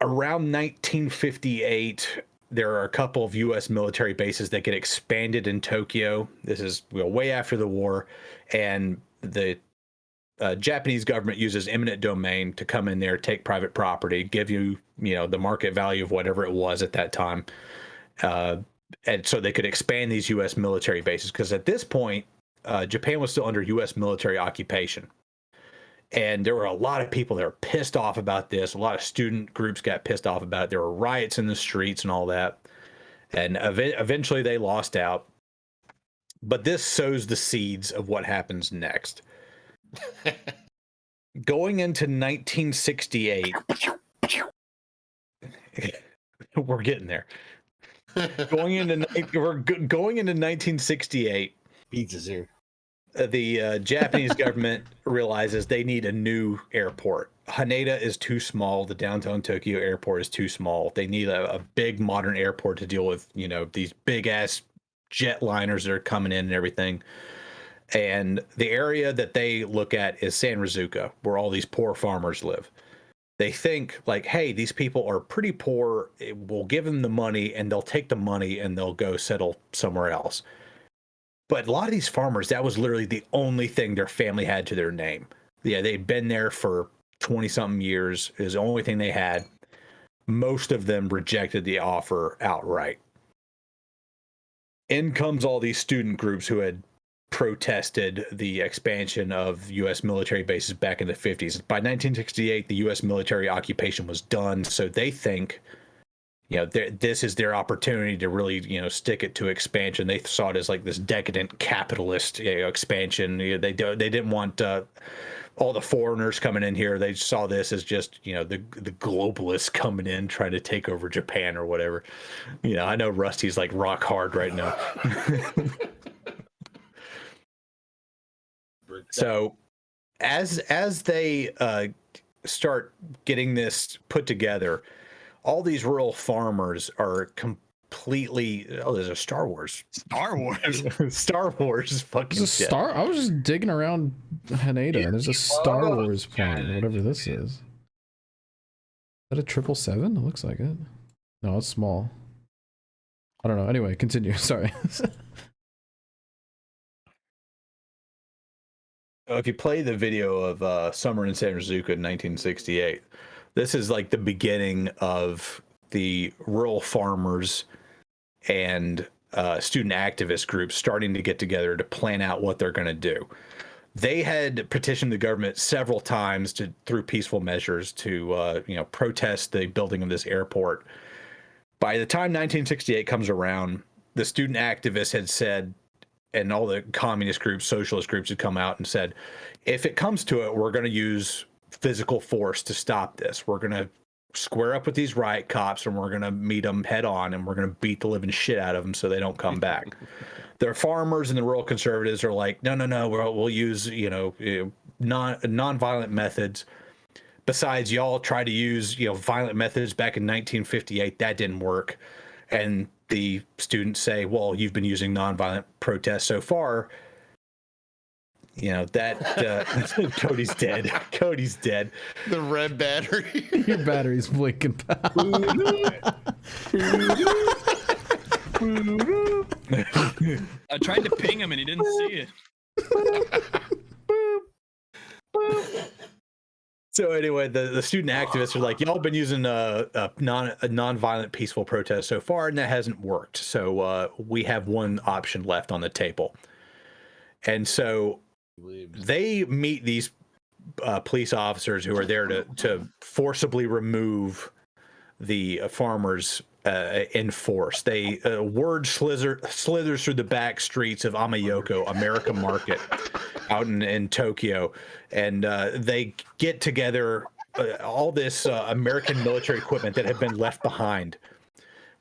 around 1958, there are a couple of U.S. military bases that get expanded in Tokyo. This is way after the war. And the Japanese government uses eminent domain to come in there, take private property, give you, the market value of whatever it was at that time. And so they could expand these U.S. military bases, because at this point, Japan was still under U.S. military occupation. And there were a lot of people that were pissed off about this. A lot of student groups got pissed off about it. There were riots in the streets and all that. And eventually they lost out. But this sows the seeds of what happens next. Going into 1968, we're getting there. Going into 1968. Pizza's here. The Japanese government realizes they need a new airport. Haneda is too small. The downtown Tokyo airport is too small. They need a big modern airport to deal with, these big ass jetliners that are coming in and everything. And the area that they look at is Sanrizuka, where all these poor farmers live. They think like, hey, these people are pretty poor. We'll give them the money, and they'll take the money and they'll go settle somewhere else. But a lot of these farmers, that was literally the only thing their family had to their name. Yeah, they'd been there for 20-something years. It was the only thing they had. Most of them rejected the offer outright. In comes all these student groups who had protested the expansion of U.S. military bases back in the 50s. By 1968, the U.S. military occupation was done, so they think this is their opportunity to really, stick it to expansion. They saw it as like this decadent capitalist expansion. They didn't want all the foreigners coming in here. They saw this as just, the globalists coming in trying to take over Japan or whatever. I know Rusty's like rock hard right now. So as they start getting this put together, all these rural farmers are completely. Oh, there's a Star Wars. Star Wars. Star Wars. Fucking shit. I was just digging around Haneda. And there's a Star Wars plane, whatever this is. Is that a 777? It looks like it. No, it's small. I don't know. Anyway, continue. Sorry. If you play the video of Summer in Sanrizuka in 1968. This is like the beginning of the rural farmers and student activist groups starting to get together to plan out what they're going to do. They had petitioned the government several times through peaceful measures to protest the building of this airport. By the time 1968 comes around, the student activists had said, and all the communist groups, socialist groups had come out and said, if it comes to it, we're going to use physical force to stop this. We're going to square up with these riot cops, and we're going to meet them head on, and we're going to beat the living shit out of them so they don't come back. Their farmers and the rural conservatives are like, no, we'll use, non-violent methods. Besides, y'all tried to use, violent methods back in 1958. That didn't work. And the students say, well, you've been using nonviolent protests so far. Cody's dead. Cody's dead. The red battery. Your battery's blinking. I tried to ping him and he didn't see it. So anyway, the student activists are like, y'all been using a non-violent peaceful protest so far, and that hasn't worked. So we have one option left on the table. And so they meet these police officers who are there to forcibly remove the farmers in force. They word slithers through the back streets of Amayoko, America Market, out in Tokyo, and they get together all this American military equipment that had been left behind,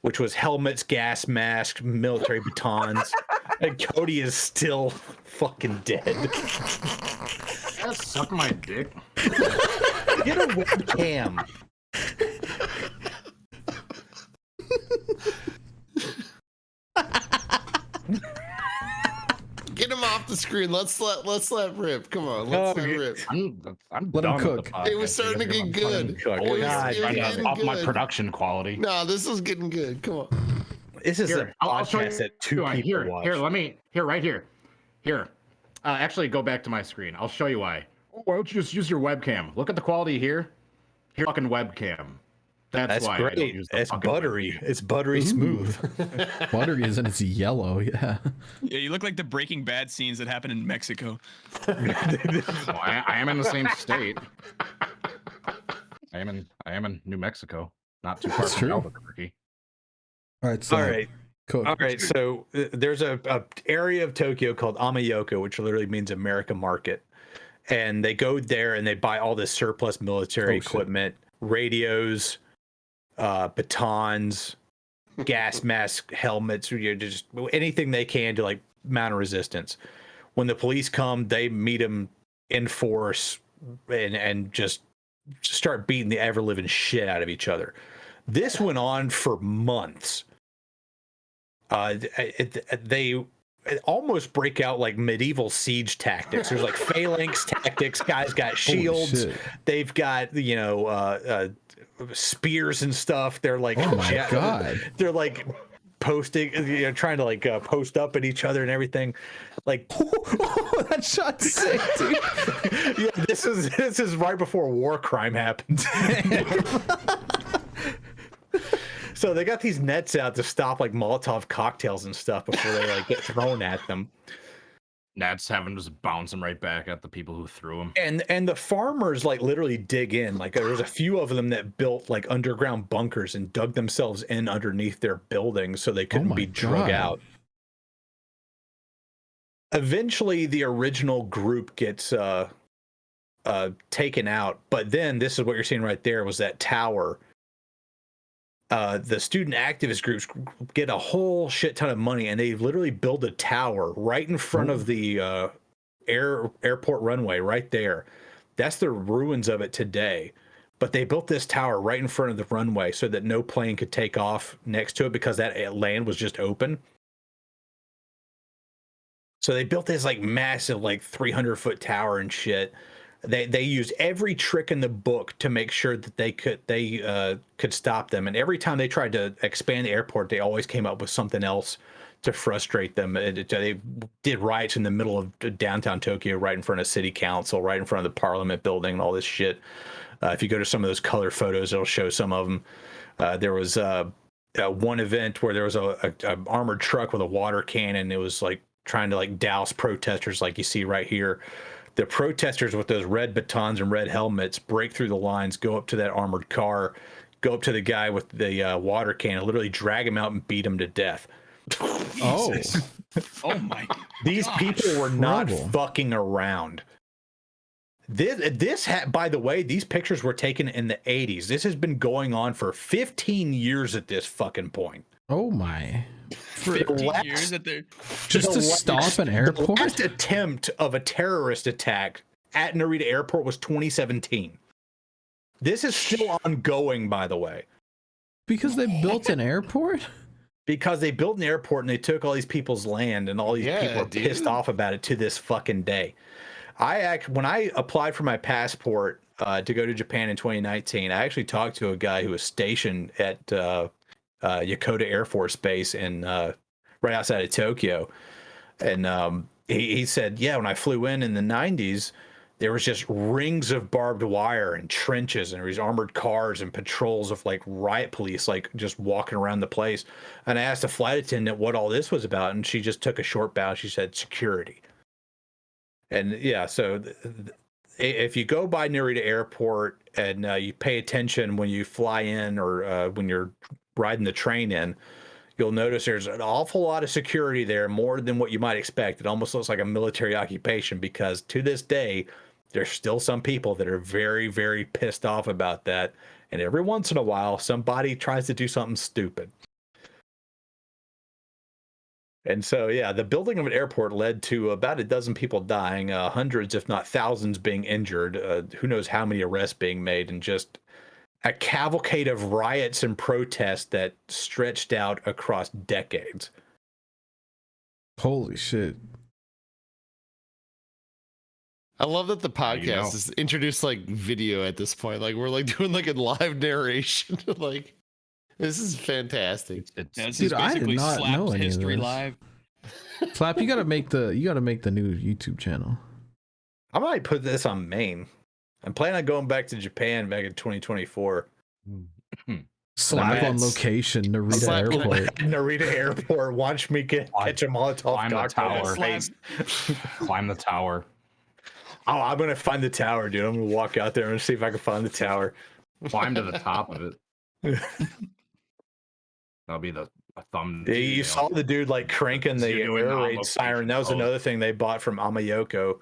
which was helmets, gas masks, military batons, and Cody is still fucking dead. That's suck my dick. Get a webcam. Get him off the screen. Let's let rip. Come on, let's let rip. I'm Let him done with cook. the podcast. It was starting to get good. Trying to up my good. production quality. No, this is getting good. Come on. This is Here, a I'll show you. podcast that two people Here, watch. right here. Here. Actually, go back to my screen. I'll show you why. Why don't you just use your webcam? Look at the quality here. Here, fucking webcam. That's why I don't great. use the It's fucking buttery. webcam. It's buttery smooth. Buttery is, and it's yellow. Yeah. Yeah, you look like the Breaking Bad scenes that happen in Mexico. Well, I am in the same state. I am in New Mexico, not too far That's from true. Albuquerque. All right. So, All right. cook. All right. So there's a area of Tokyo called Amayoko, which literally means America Market. And they go there and they buy all this surplus military equipment, radios, batons, gas mask, helmets, just anything they can to like mount a resistance. When the police come, they meet them in force and just start beating the ever living shit out of each other. This went on for months. They almost break out like medieval siege tactics. There's like phalanx tactics. Guys got shields. They've got spears and stuff. They're like, oh my god, they're like posting, trying to like post up at each other and everything. Like, that shot's sick, dude. Yeah, this is right before war crime happened. So they got these nets out to stop like Molotov cocktails and stuff before they like get thrown at them. Nets having to just bounce them right back at the people who threw them. And the farmers like literally dig in. Like there's a few of them that built like underground bunkers and dug themselves in underneath their buildings so they couldn't be drug out. Eventually, the original group gets taken out, but then this is what you're seeing right there was that tower. The student activist groups get a whole shit ton of money, and they literally build a tower right in front of the airport runway right there. That's the ruins of it today. But they built this tower right in front of the runway so that no plane could take off next to it because that land was just open. So they built this like massive, like 300-foot tower and shit. They used every trick in the book to make sure that they could stop them. And every time they tried to expand the airport, they always came up with something else to frustrate them. They did riots in the middle of downtown Tokyo, right in front of city council, right in front of the parliament building, and all this shit. If you go to some of those color photos, it'll show some of them. There was one event where there was a armored truck with a water cannon. It was like trying to like douse protesters, like you see right here. The protesters with those red batons and red helmets break through the lines, go up to that armored car, go up to the guy with the water cannon, literally drag him out and beat him to death. Oh, oh my! These people were not fucking around. By the way, these pictures were taken in the 80s. This has been going on for 15 years at this fucking point. Oh my! 15 years that they're just to stop an airport. The last attempt of a terrorist attack at Narita Airport was 2017. This is still ongoing, by the way. Because they built an airport? Because they built an airport and they took all these people's land, and all these people are pissed off about it to this fucking day. When I applied for my passport to go to Japan in 2019, I actually talked to a guy who was stationed at Yokota Air Force Base in right outside of Tokyo. And he said, yeah, when I flew in the 90s, there was just rings of barbed wire and trenches and these armored cars and patrols of like riot police, like just walking around the place. And I asked the flight attendant what all this was about, and she just took a short bow. She said, security. And yeah, so if you go by Narita Airport and you pay attention when you fly in or when you're riding the train in, you'll notice there's an awful lot of security there, more than what you might expect. It almost looks like a military occupation because to this day, there's still some people that are very, very pissed off about that. And every once in a while, somebody tries to do something stupid. And so, yeah, the building of an airport led to about a dozen people dying, hundreds, if not thousands, being injured. Who knows how many arrests being made, and just a cavalcade of riots and protests that stretched out across decades. Holy shit. I love that the podcast is introduced like video at this point. Like we're like doing like a live narration. Like this is fantastic. This is basically Slap's History Live. Slap, you gotta make the new YouTube channel. I might put this on main. I'm planning on going back to Japan back in 2024. Slap on location, Narita Airport. Narita Airport. Watch me catch a Molotov cocktail. Climb the tower. Oh, I'm gonna find the tower, dude. I'm gonna walk out there and see if I can find the tower. Climb to the top of it. That'll be the thumb. You saw the dude like cranking the air raid siren. That was another thing they bought from Amayoko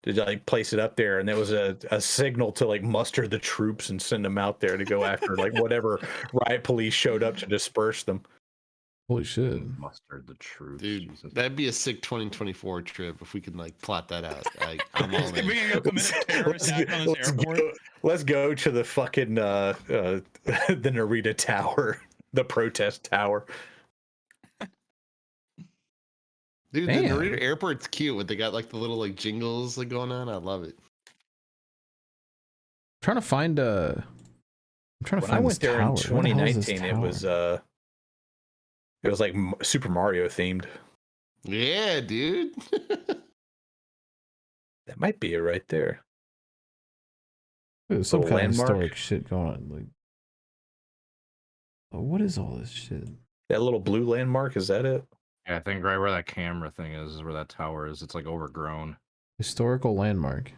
to like place it up there, and it was a signal to like muster the troops and send them out there to go after like whatever riot police showed up to disperse them. Holy shit. Mustered the troops. Dude, Jesus. that'd be a sick 2024 trip if we could like plot that out. Like, I'm all in. We can go commit a terrorist act on this airport. Let's go to the fucking the Narita Tower, the protest tower. Dude, Damn. the Narita Airport's cute. When they got like the little like jingles like going on. I love it. I'm trying to find When I went there in 2019, it was like Super Mario themed. Yeah, dude. That might be it right there. There's some Little kind of landmark. historic shit going on. Like, oh, what is all this shit? That little blue landmark, is that it? Yeah, I think right where that camera thing is where that tower is. It's like overgrown. Historical landmark.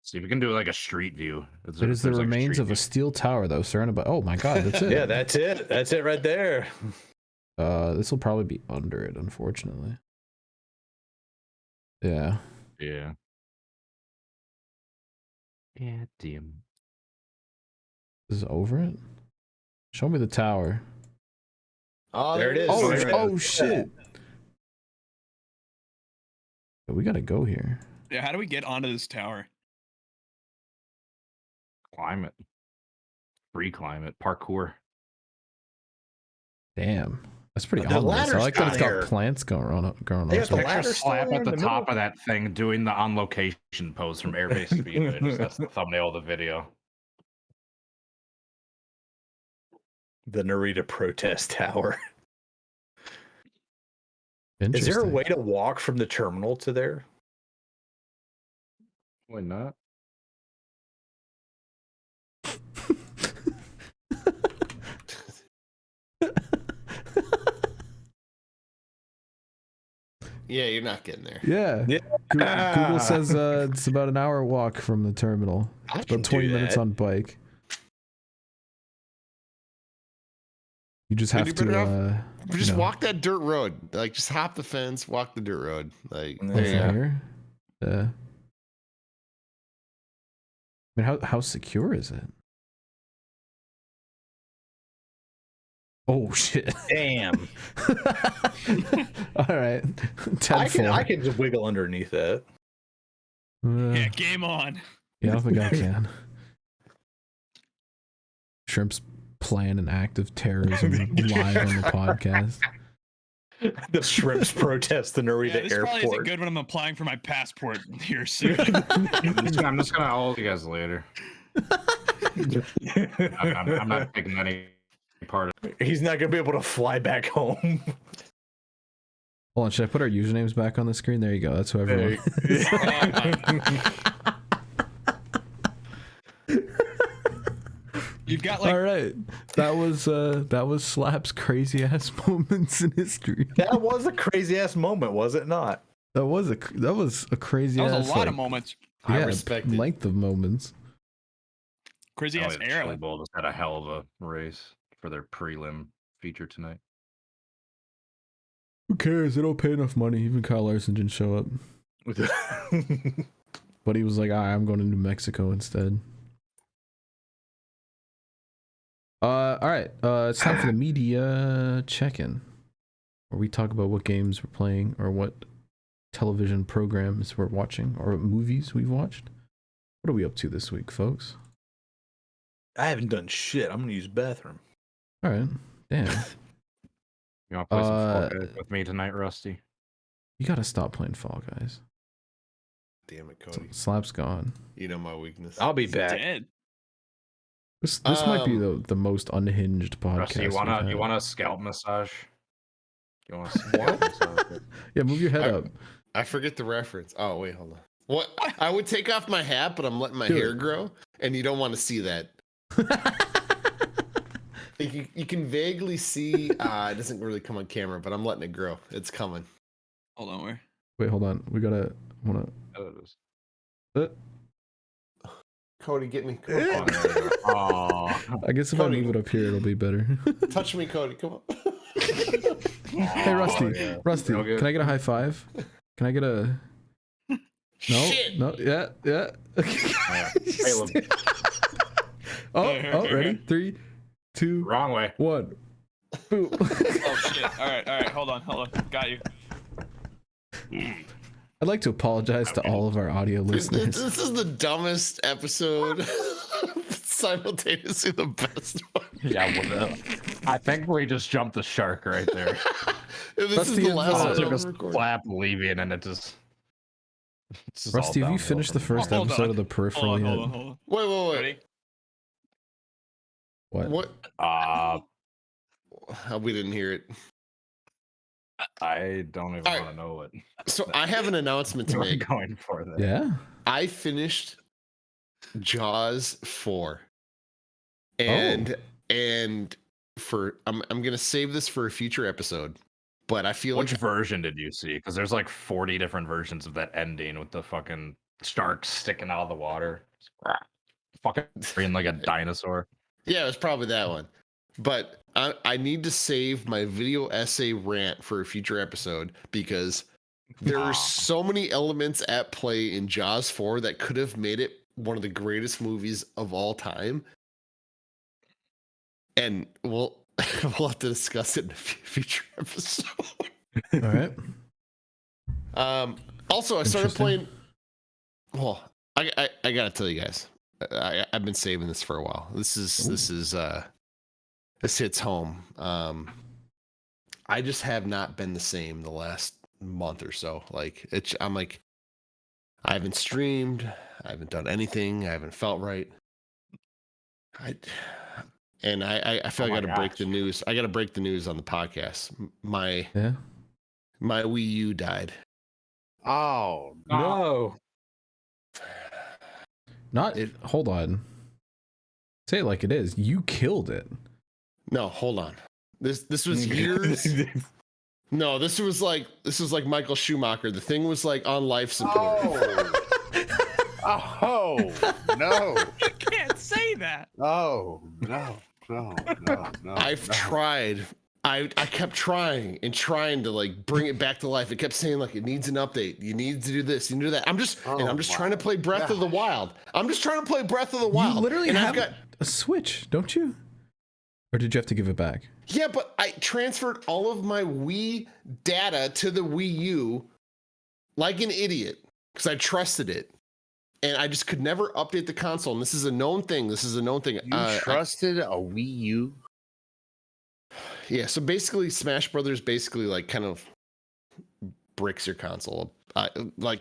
See if we can do like a street view. It is the remains of a steel tower, though, surrounded by. Oh my god, that's it. Yeah, that's it. That's it right there. This will probably be under it, unfortunately. Yeah. Yeah. Yeah, damn. This is over it. Show me the tower. Oh, There it is. Oh, Right there. oh shit. We gotta go here. Yeah, how do we get onto this tower? Climb it. Free climb it. Parkour. Damn. That's pretty The ominous. I ladder's like that it's got higher. plants going on. They got the So- ladder Slap still at the in the top middle. of that thing doing the on location pose from Airbase Speedway. That's the thumbnail of the video. The Narita protest tower. Is there a Interesting. way to walk from the terminal to there? Why not? Yeah, you're not getting there. Yeah. Yeah. Google says it's about an hour walk from the terminal. I It's can about 20 do minutes that. on bike. You just Dude, have you better to Just you know, walk that dirt road. Like, just hop the fence, walk the dirt road. Like, Yeah. from there you go. here. Yeah. I mean, how secure is it? Oh shit! Damn. All right, 10 I can just wiggle underneath that. Yeah, game on. Yeah, I don't think I can. Shrimp's plan an act of terrorism live on the podcast. The shrimps protest the Yeah, Narita this probably isn't airport. good when I'm applying for my passport here soon. I'm just gonna hold you guys later. I'm not taking any part of it. He's not gonna be able to fly back home. Hold on, should I put our usernames back on the screen? There you go. That's who everyone. You've got like All right, that was Slab's crazy ass moments in history. That was a crazy ass moment, was it not? That was a crazy. that was ass, a lot like, of moments. I yeah, respect it. length of moments. Crazy ass Chili era. Bowl just had a hell of a race for their prelim feature tonight. Who cares? They don't pay enough money. Even Kyle Larson didn't show up, but he was like, I'm going to New Mexico instead. All right. It's time for the media check-in, where we talk about what games we're playing or what television programs we're watching or what movies we've watched. What are we up to this week, folks? I haven't done shit. I'm gonna use the bathroom. All right. Damn. You want to play some Fall Guys with me tonight, Rusty? You gotta stop playing Fall Guys. Damn it, Cody. Slap's gone. You know my weakness. I'll be He's back. dead. This might be the most unhinged podcast. Rusty, you want a scalp massage? You want a scalp massage? Yeah, move your head up. I forget the reference. Oh wait, hold on. What? I would take off my hat, but I'm letting my Do hair it. grow, and you don't want to see that. You can vaguely see. It doesn't really come on camera, but I'm letting it grow. It's coming. Hold on, where? Wait, hold on. We gotta wanna. Oh, it is. Cody, get me. Come on. Oh, I guess if Cody. I move it up here, it'll be better. Touch me, Cody. Come on. Hey, Rusty. yeah. Rusty, Real good. can I get a high five? Can I get a? No, Shit. no, yeah. Caleb. Ready? 3, 2, Wrong way. 1. Boom. Oh shit! All right. Hold on. Got you. I'd like to apologize to all of our audio listeners. This is the dumbest episode. Simultaneously, the best one. Yeah, well, I think we just jumped the shark right there. This That's is the the last info. It one took I'm a recording. slap leaving, and it's just Rusty, all have you downhill finished the from first Hold episode on. of the Peripheral Hold yet? on. Wait. Ready? What? What? We didn't hear it. I don't even All right. want to know what So I have an announcement to we're make. going for there. Yeah. I finished Jaws 4. And for I'm gonna save this for a future episode. But I feel Which like version did you see? Because there's like 40 different versions of that ending with the fucking shark sticking out of the water. Fucking being like a dinosaur. yeah, it was probably that one. But I need to save my video essay rant for a future episode because there are so many elements at play in Jaws 4 that could have made it one of the greatest movies of all time. And we'll have to discuss it in a future episode. All right. Also, I started Interesting. playing. Well, I gotta tell you guys, I've been saving this for a while. This hits home. I just have not been the same the last month or so. I'm like, I haven't streamed. I haven't done anything. I haven't felt right. I feel I got to break the news. I got to break the news on the podcast. My Wii U died. Oh, No. Not it. Hold on. Say it like it is. You killed it. No, hold on. This was years. No, this was like Michael Schumacher. The thing was like on life support. oh no! You can't say that. Oh no! I've tried. I kept trying and trying to like bring it back to life. It kept saying like it needs an update. You need to do this. You need to do that. I'm just trying to play Breath of the Wild. I'm just trying to play Breath of the Wild. You literally and have I've got a Switch, don't you? Or did you have to give it back? yeah, but I transferred all of my Wii data to the Wii U like an idiot because I trusted it. And I just could never update the console. And this is a known thing. You trusted a Wii U? Yeah, so basically Smash Brothers basically like kind of bricks your console. Like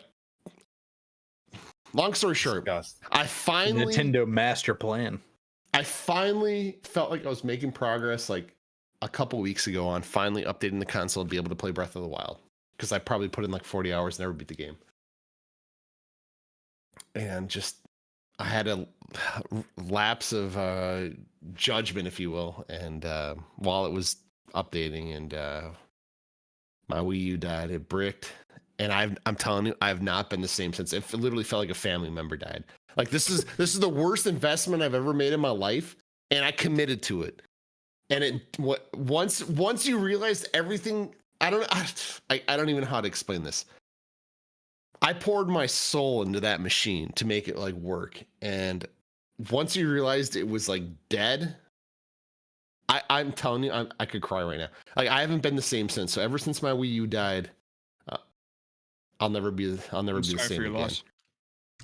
long story short, Disgusting. Nintendo master plan. I finally felt like I was making progress like a couple weeks ago on finally updating the console and be able to play Breath of the Wild. because I probably put in like 40 hours, never beat the game. And just, I had a lapse of judgment, if you will. And while it was updating, and my Wii U died, it bricked. And I'm telling you, I've not been the same since. It literally felt like a family member died. Like this is the worst investment I've ever made in my life, and I committed to it. And once you realize everything, I don't even know how to explain this. I poured my soul into that machine to make it like work, and once you realized it was like dead, I'm telling you, I could cry right now. Like I haven't been the same since. So ever since my Wii U died, I'll never be the same again. Loss.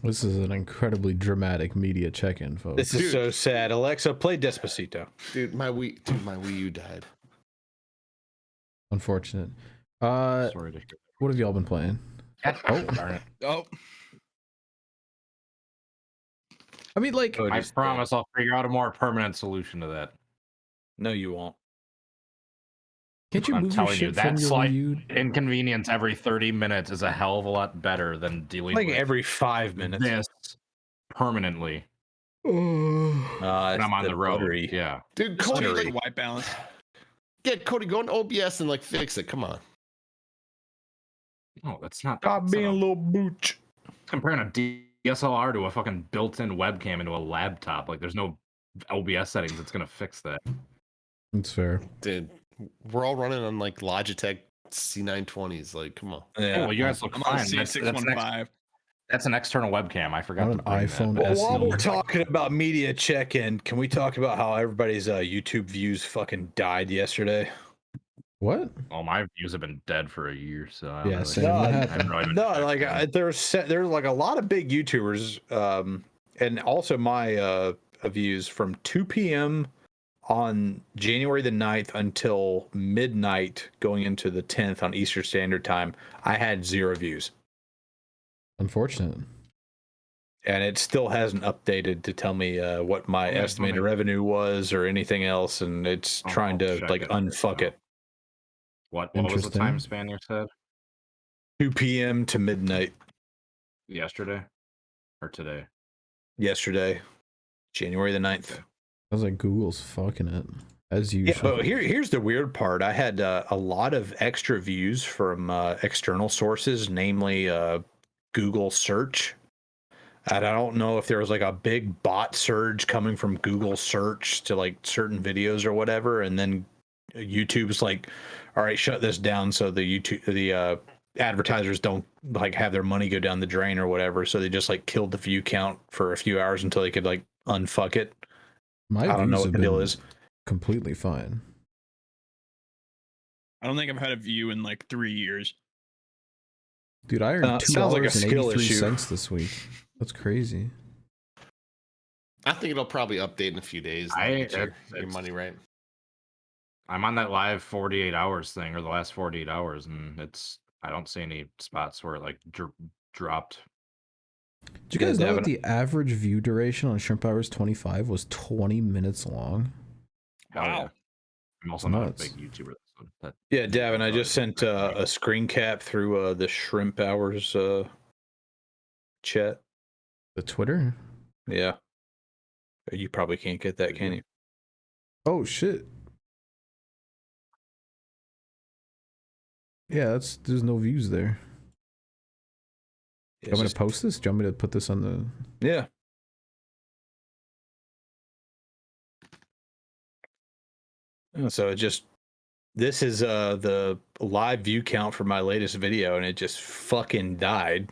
This is an incredibly dramatic media check-in, folks. This is so sad. Alexa, play Despacito. Dude, my Wii U died. Unfortunate. Sorry. What have y'all been playing? Oh. I mean, like, I promise I'll figure out a more permanent solution to that. No, you won't. Can't you move your shit from your slight Wii U? Inconvenience every 30 minutes is a hell of a lot better than dealing like with every 5 minutes. This permanently. When I'm on the road. Buttery. Yeah. Dude, Cody, like white balance. Get Cody, go into OBS and like fix it. Come on. No, that's not. Stop being a little booch. Comparing a DSLR to a fucking built-in webcam into a laptop, like there's no OBS settings that's gonna fix that. That's fair. Dude, we're all running on like Logitech C920s. Like, come on. Yeah. Oh, well, you guys look I'm fine. on C615. That's an external webcam. I forgot On to an bring iPhone that. SE. While we're talking about media check-in, can we talk about how everybody's YouTube views fucking died yesterday? What? Well, my views have been dead for a year, so I don't Yeah, really same. What happened? No, like there's like a lot of big YouTubers, and also my views from 2 p.m. on January the 9th until midnight going into the 10th on Eastern Standard Time. I had 0 views. Unfortunate. And it still hasn't updated to tell me what my estimated revenue was or anything else, and it's trying to like unfuck it. What was the time span you said? 2 p.m. to midnight. Yesterday or today? Yesterday, January the 9th. I was like, Google's fucking it as usual. Yeah, but here's the weird part. I had a lot of extra views from external sources, namely Google search. And I don't know if there was like a big bot surge coming from Google search to like certain videos or whatever, and then YouTube's like, all right, shut this down so the advertisers don't like have their money go down the drain or whatever. So they just like killed the view count for a few hours until they could like unfuck it. I don't know what the deal is. Completely fine. I don't think I've had a view in like 3 years. Dude, I earned $2.83 this week. That's crazy. I think it'll probably update in a few days. Your money right. I'm on that live 48 hours thing, or the last 48 hours, and I don't see any spots where it like dropped. Did you guys know that the average view duration on Shrimp Hours 25 was 20 minutes long? Wow. Yeah. I'm also not a big YouTuber. Yeah, Davin, I just sent a screen cap through the Shrimp Hours chat. The Twitter? Yeah. You probably can't get that, can you? Oh, shit. Yeah, there's no views there. Do you want me to post this? Do you want me to put this on the... Yeah. So this is the live view count for my latest video, and it just fucking died.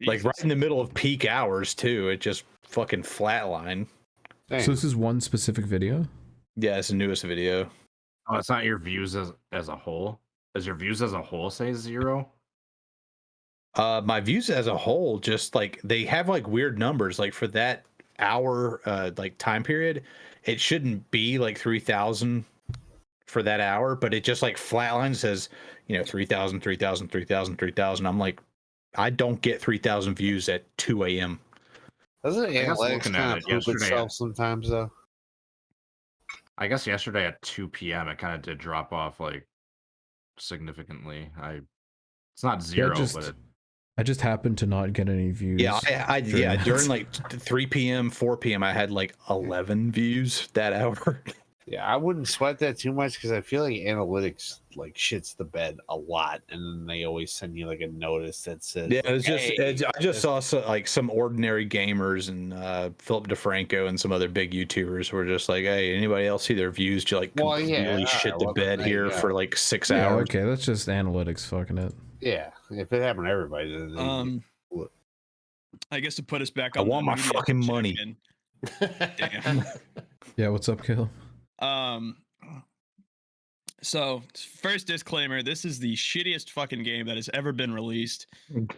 Like right in the middle of peak hours too. It just fucking flatlined. Dang. So this is one specific video? Yeah, it's the newest video. Oh, it's not your views as a whole? Does your views as a whole say 0? My views as a whole, just like they have like weird numbers. Like for that hour like time period, it shouldn't be like 3,000 for that hour, but it just like flatline says, 3,000, 3,000, 3,000, 3,000. I'm like, I don't get 3,000 views at 2 a.m. Doesn't analytics kind of poop itself sometimes though? I guess yesterday at 2 p.m. it kind of did drop off like significantly. It's not zero, I just happened to not get any views. Yeah, during like 3 p.m., 4 p.m., I had like 11 views that hour. Yeah, I wouldn't sweat that too much because I feel like analytics like shits the bed a lot, and then they always send you like a notice that says, Yeah, I just saw some ordinary gamers and Philip DeFranco and some other big YouTubers were just like, hey, anybody else see their views? To like completely shit the bed here for like 6 hours. Okay, that's just analytics fucking it. Yeah, if it happened to everybody, then I guess to put us back I on. want my fucking money. Damn. Yeah, what's up, Kill? So first disclaimer: this is the shittiest fucking game that has ever been released,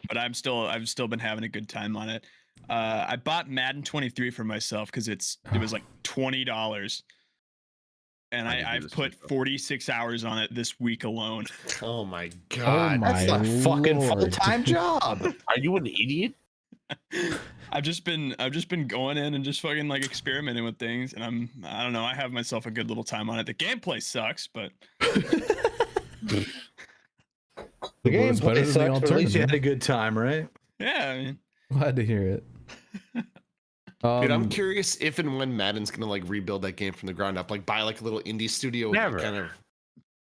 but I've still been having a good time on it. I bought Madden 23 for myself because it was like $20, and I've put 46 hours on it this week alone. Oh my god, that's a fucking full-time job. Are you an idiot? I've just been going in and just fucking like experimenting with things, and I don't know, I have myself a good little time on it. The gameplay sucks, but the gameplay sucks, but at least you had a good time, right? Yeah, I mean, glad to hear it. Dude, I'm curious if and when Madden's gonna like rebuild that game from the ground up, like buy like a little indie studio. Never. Kind of.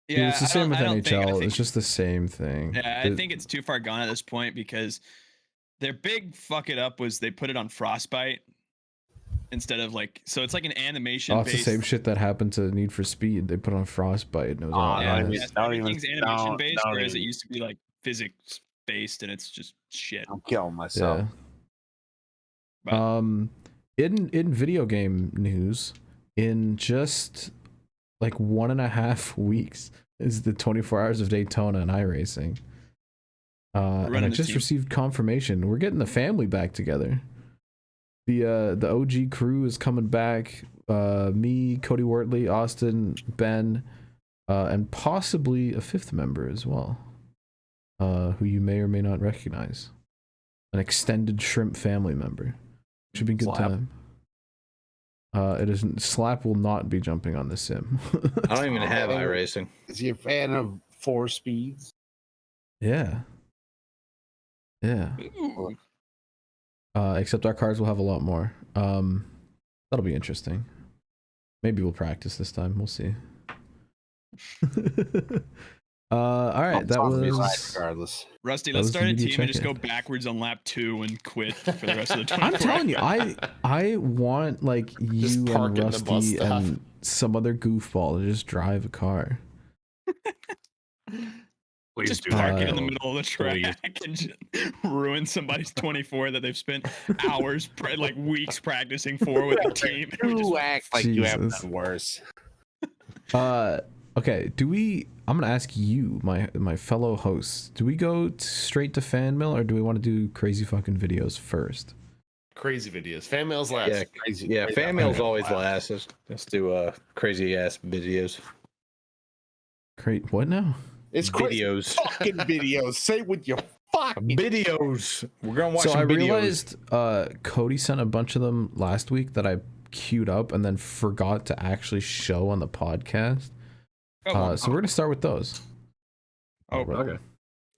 Yeah, dude, it's the same with NHL. It's just the same thing. Yeah, I think it's too far gone at this point because their big fuck it up was they put it on Frostbite instead of like, so it's like an animation. It's the same shit that happened to Need for Speed. They put on Frostbite and it was everything's animation based, whereas it used to be like physics based, and it's just shit. I'm killing myself. Yeah. In video game news, in just like 1.5 weeks is the 24 Hours of Daytona and iRacing. And I just received confirmation. We're getting the family back together. The OG crew is coming back. Me, Cody Wortley, Austin, Ben, and possibly a 5th member as well, who you may or may not recognize. An extended Shrimp family member. Should be a good time. It isn't. Slap will not be jumping on the sim. I don't even have iRacing. Is he a fan of 4 speeds? Yeah. Yeah. Except our cars will have a lot more. That'll be interesting. Maybe we'll practice this time. We'll see. All right, that was regardless. Rusty, let's start a team and just go backwards on lap 2 and quit for the rest of the 24 I'm telling you, I want like you and Rusty and some other goofball to just drive a car. Please just do park that. it in the middle of the track and just ruin somebody's 24 that they've spent hours, like weeks practicing for with a team. You act like you have done worse. Okay, I'm gonna ask you, my fellow hosts, do we go straight to fan mail or do we want to do crazy fucking videos first? Crazy videos. Fan mail's last. Yeah, crazy. Yeah, fan mail's always last. Let's do crazy ass videos. What now? It's videos. Fucking videos. Say with your fucking videos. We're gonna watch. So some I videos. realized Cody sent a bunch of them last week that I queued up and then forgot to actually show on the podcast. So we're gonna start with those. Oh, okay.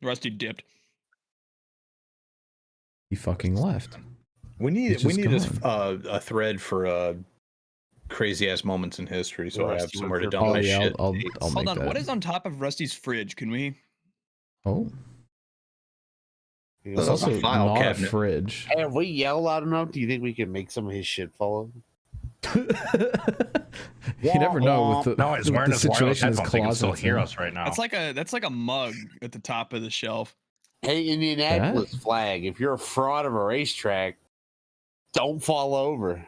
Rusty dipped. He fucking left. We need a thread for crazy ass moments in history, so I have somewhere to dump my shit. I'll Hold on, what is on top of Rusty's fridge? Can we? Oh, It's also a file not cabinet. A fridge. Hey, if we yell loud enough, do you think we can make some of his shit fall? You never know. With the, he's wearing the situation is closet. Still hear us right now. That's like a mug at the top of the shelf. Hey, Indianapolis flag. If you're a fraud of a racetrack, don't fall over.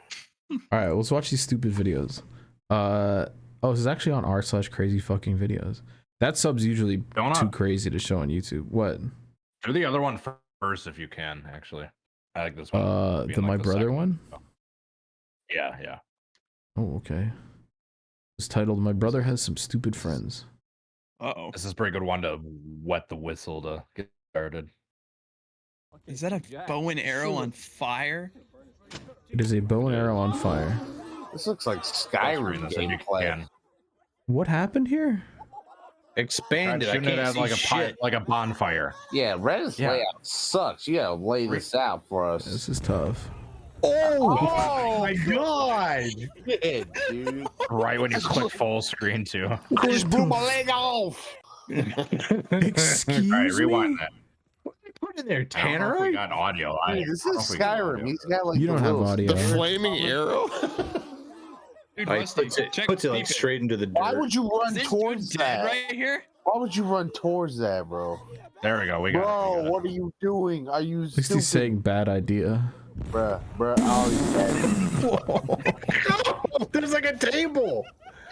All right, let's watch these stupid videos. This is actually on r/crazy fucking videos. That sub's usually too crazy to show on YouTube. What? Do the other one first if you can. Actually, I like this one. The my brother one. Yeah. Oh, okay. It's titled "My Brother Has Some Stupid Friends." This is a pretty good one to wet the whistle to get started. Is that a bow and arrow on fire? It is a bow and arrow on fire. This looks like Skyrim gameplay. What happened here? Expand it. I Shooting it can't as see like a shit. like a bonfire. Yeah, Reddit's Yeah. layout sucks. You gotta lay this out for us. This is tough. Oh my god! Shit, dude. Right when you click full screen too. All I just blew my leg off. Excuse right, me. rewind that. Put in there, I don't know if we Tannerite. got audio. Dude, this I don't know is if we got Skyrim. audio. He's got like You don't the have little audio. The flaming arrow. Dude, Like, Rusty, check puts it like peep it. straight into the dirt. Why would you run This towards dude dead that? right here. Why would you run towards that, bro? There we go. We got Bro, it. what are you doing? Are you At least stupid? he's saying bad idea. Bruh, oh, he's dead. There's like a table.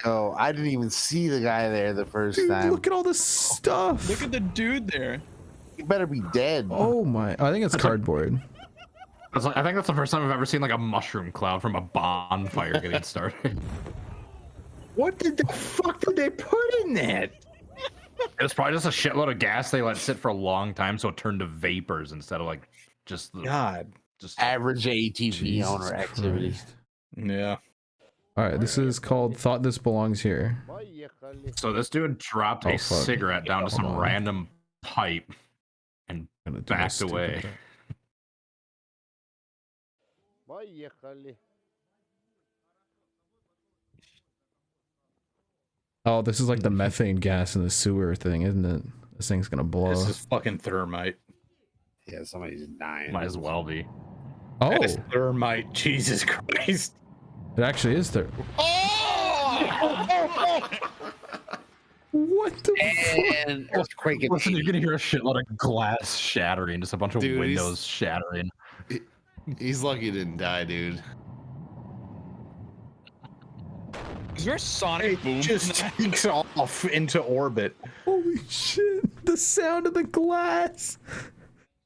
Oh, I didn't even see the guy there the first Dude, time. look at all this stuff. Look at the dude there. He better be dead. Oh my! I think it's cardboard. I think that's the first time I've ever seen like a mushroom cloud from a bonfire getting started. What the fuck did they put in that? It was probably just a shitload of gas they let sit for a long time, so it turned to vapors instead of like just the God. just. Average ATV Jesus owner activity. Christ. Yeah. All right, this is called "Thought This Belongs Here." So this dude dropped Oh, a fuck. cigarette down to some Hold on. random pipe and I'm gonna do my backed stupid away. thing. Oh, this is like the methane gas in the sewer thing, isn't it? This thing's gonna blow. This is fucking thermite. Yeah, somebody's dying. Might as well be. Oh, It's thermite. Jesus Christ. it actually is there. What the fuck? And earthquake. Listen, you're gonna hear a shitload of glass shattering, just a bunch of Dude, he's- windows shattering. He's lucky he didn't die, dude. Is there a sonic boom? Just from that? takes off into orbit. Holy shit! The sound of the glass.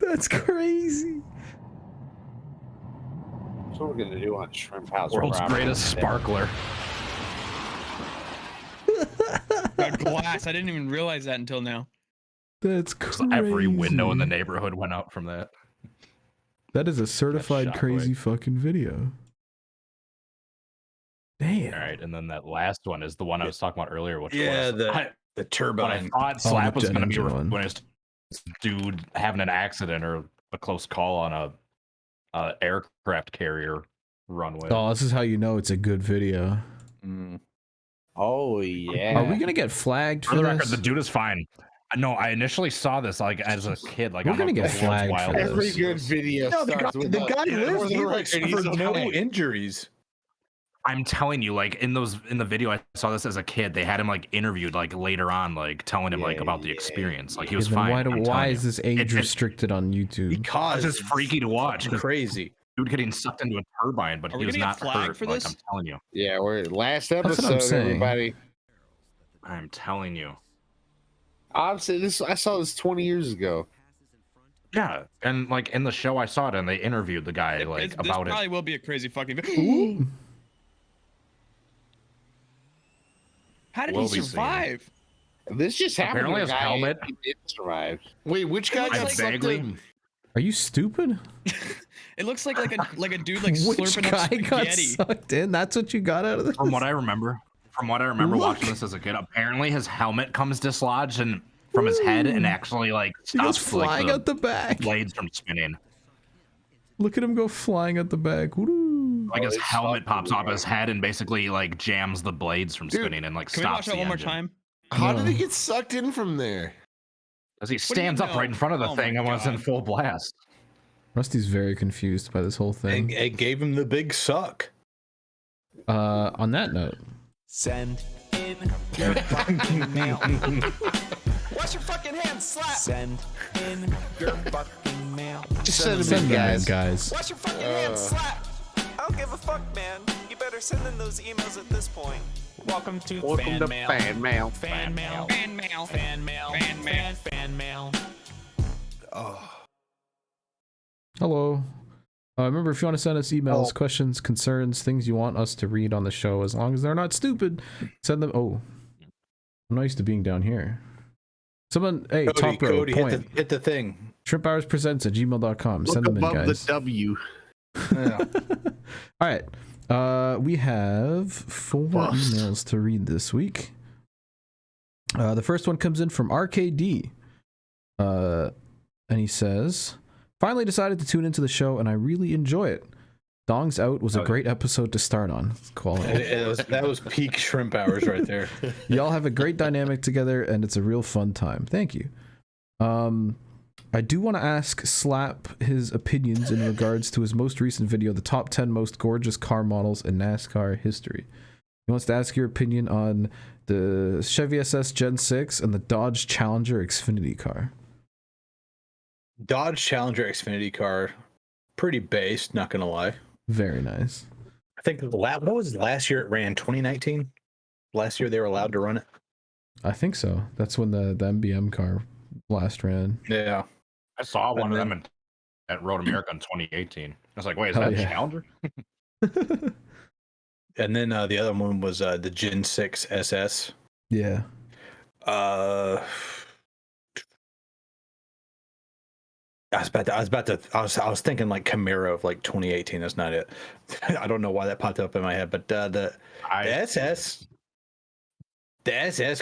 That's crazy. That's what we're gonna do on Shrimp House. World's property greatest today. sparkler. That glass. I didn't even realize that until now. That's crazy. Every window in the neighborhood went up from that. That is a certified shockwave. crazy fucking video. Damn. All right, and then that last one is the one I was talking about earlier, which Yeah, was the when I turbine. thought Slab the was going to be jet engine one. when it's dude having an accident or a close call on a aircraft carrier runway. Oh, this is how you know it's a good video. Mm. Oh yeah. Are we gonna get flagged For for the record, this? the dude is fine. No, I initially saw this like as a kid. Like We're I'm gonna like, get "Oh, it's flagged wild." for Every this. good video No, the guy, starts with the guy for lives. the He record, like he's suffered no okay. injuries. I'm telling you, like in the video I saw this as a kid, they had him like interviewed like later on, like telling him like about the experience. Like he was Yeah, then fine. I'm why telling is you. this age It- restricted on YouTube? Because It's just freaky to watch. fucking crazy. Dude getting sucked into a turbine, but Are he we was gonna not get flagged hurt. for Like this? I'm telling you. Yeah, we're last what I'm episode, saying. everybody. I'm telling you. Obviously, I saw this 20 years ago. Yeah, and like in the show I saw it, and they interviewed the guy like This about probably it. will be a crazy fucking video. How did Will he be survive? This just happened. Apparently to a his guy helmet- and he didn't survive. Wait, which guy looks got like sucked vaguely- in? Are you stupid? It looks like a dude like Which slurping up guy got spaghetti. sucked in? That's what you got out of this? From what I remember Look. watching this as a kid, apparently his helmet comes dislodged and from his head and actually like He goes stops flying like, out the back. blades from spinning. Look at him go flying out the back. Woo. Like his it's helmet fucking pops off weird. his head and basically like jams the blades from Dude, spinning and like Can we watch stops that the one more engine. time? How did No. he get sucked in from there? As he do you stands up know? right in front of the Oh thing my and was in God. full blast. Rusty's very confused by this whole thing. It gave him the big suck. On that note, Send in your fucking mail. Wash your fucking hands, slap. Send in your fucking mail. Just send them send in, them in, guys. guys. Wash your fucking hands, slap. I don't give a fuck, man. You better send in those emails at this point. Welcome to Welcome to mail. fan mail. Fan mail. Fan mail. Fan mail. Fan mail. Fan mail. Hello. Remember, if you want to send us emails, questions, concerns, things you want us to read on the show, as long as they're not stupid, send them. Oh, I'm not used to being down here. Someone, hey, top row, Cody, point. hit the thing. ShrimpHoursPresents@gmail.com. Look Send them in, above guys. the W. Yeah. All right. We have 4 emails to read this week. The first one comes in from RKD. And he says, finally decided to tune into the show and I really enjoy it. Dongs Out was a great episode to start on. Quality. That was peak shrimp hours right there. Y'all have a great dynamic together and it's a real fun time. Thank you. I do want to ask Slap his opinions in regards to his most recent video, the top 10 most gorgeous car models in NASCAR history. He wants to ask your opinion on the Chevy SS Gen 6 and the Dodge Challenger Xfinity car. Dodge Challenger Xfinity car, pretty based, not gonna lie. Very nice. I think what was last year it ran? 2019. Last year they were allowed to run it. I think so. That's when the MBM car last ran. Yeah, I saw one of them at Road America in 2018. I was like, wait, is that a Challenger? And then the other one was the Gen 6 SS. Yeah. I was thinking like Camaro of like 2018. That's not it. I don't know why that popped up in my head, but the SS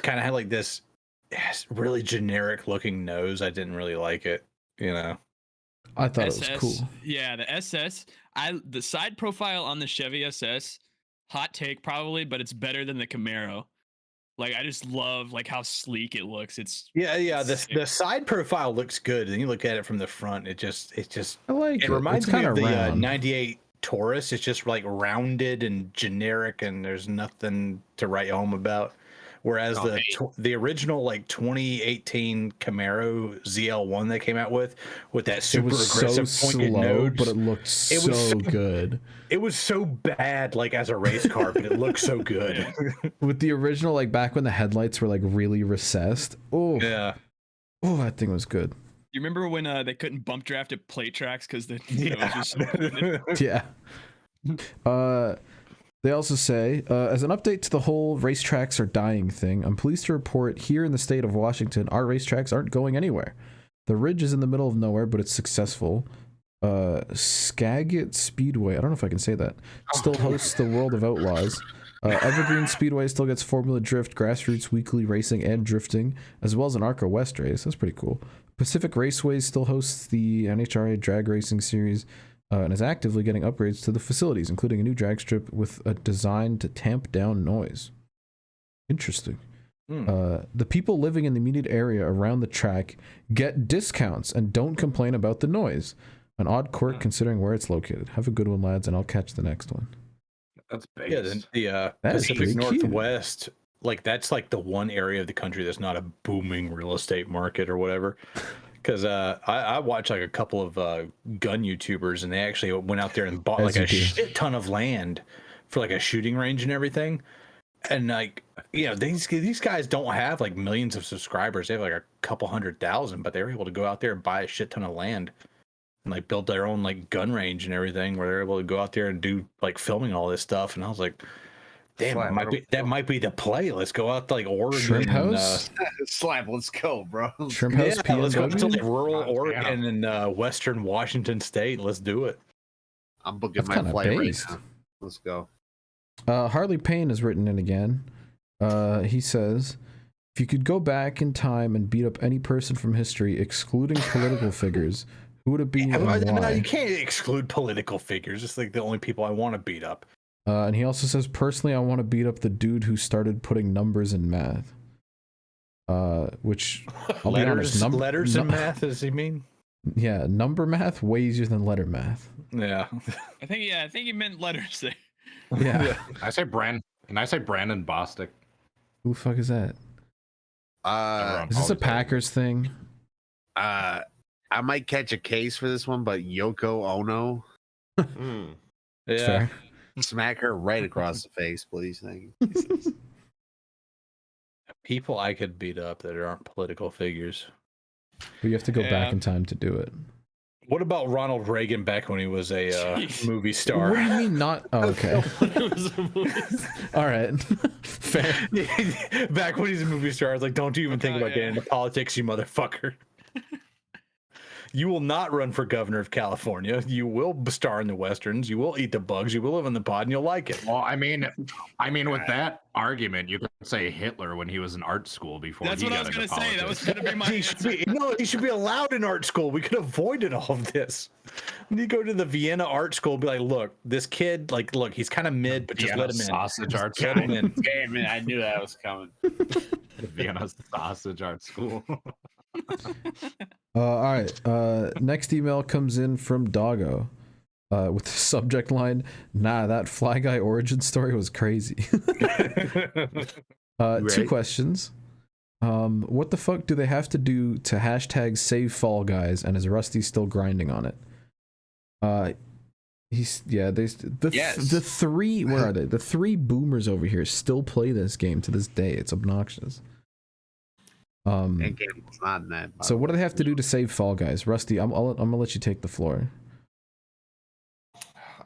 kind of had like this really generic looking nose. I didn't really like it, you know. I thought SS, it was cool. Yeah, the SS. The side profile on the Chevy SS, hot take probably, but it's better than the Camaro. Like I just love like how sleek it looks. It's the side profile looks good, and you look at it from the front, it I like it reminds it's me of the round. 98 Taurus. It's just like rounded and generic, and there's nothing to write home about. Whereas the original like 2018 Camaro ZL1 they came out with that super aggressive pointed nose, but it looked so good. It was so bad like as a race car, but it looked so good. With the original, like back when the headlights were like really recessed. Oh yeah. Oh, that thing was good. You remember when they couldn't bump draft at plate tracks because the yeah. They also say, as an update to the whole racetracks are dying thing, I'm pleased to report here in the state of Washington, our racetracks aren't going anywhere. The Ridge is in the middle of nowhere, but it's successful. Skagit Speedway, I don't know if I can say that, still hosts the World of Outlaws. Evergreen Speedway still gets Formula Drift, Grassroots Weekly Racing, and Drifting, as well as an ARCA West race. That's pretty cool. Pacific Raceways still hosts the NHRA Drag Racing Series, and is actively getting upgrades to the facilities, including a new drag strip with a design to tamp down noise. Interesting. The people living in the immediate area around the track get discounts and don't complain about the noise. An odd quirk considering where it's located. Have a good one, lads, and I'll catch the next one. That's base. Yeah, the Pacific Northwest, like that's like the one area of the country that's not a booming real estate market or whatever. Because I watched like a couple of gun YouTubers, and they actually went out there and bought like a shit ton of land for like a shooting range and everything. And like, you know, these guys don't have like millions of subscribers. They have like a couple 100,000, but they were able to go out there and buy a shit ton of land and like build their own like gun range and everything, where they're able to go out there and do like filming all this stuff. And I was like, damn, that might be the play. Let's go out to like Oregon. Shrimp House? Slab, let's go, bro. Shrimp House, yeah, let's go to like PNW? rural Oregon and Western Washington State. Let's do it. I'm booking That's my kinda flight based. right now. Let's go. Harley Payne has written in again. He says, if you could go back in time and beat up any person from history, excluding political figures, who would it be and No, why? you can't exclude political figures. It's like the only people I want to beat up. And he also says, personally, I want to beat up the dude who started putting numbers in math. Which, I'll be honest, letters in math, does he mean? Yeah, number math way easier than letter math. Yeah. I think he meant letters there. Yeah. I say Brandon Bostic. Who the fuck is that? Is this a Packers thing? I might catch a case for this one, but Yoko Ono, It's fair. smack her right across the face, please. Thank you. People I could beat up that aren't political figures. But you have to go back in time to do it. What about Ronald Reagan back when he was a movie star? What do you mean not? Oh, okay. All right. Fair. Back when he's a movie star, I was like, don't you even think about getting into politics, you motherfucker. You will not run for governor of California. You will star in the westerns. You will eat the bugs. You will live in the pod, and you'll like it. Well, I mean, with that argument, you could say Hitler when he was in art school before. That's he what I got was going into to say. That was politics. going to be my He should answer. he should be allowed in art school. We could have avoided all of this. When you go to the Vienna art school, be like, look, this kid, like, look, he's kind of mid, but just Vienna let him in. sausage art Let him school. in. Damn it! I knew that was coming. Vienna sausage art school. All right. Next email comes in from Doggo with the subject line, "Nah, that Fly Guy origin story was crazy." Two questions. What the fuck do they have to do to hashtag save Fall Guys, and is Rusty still grinding on it? The three, where are they? The three boomers over here still play this game to this day. It's obnoxious. It's not in that. So what do they have to do to save Fall Guys? Rusty, I'm gonna let you take the floor.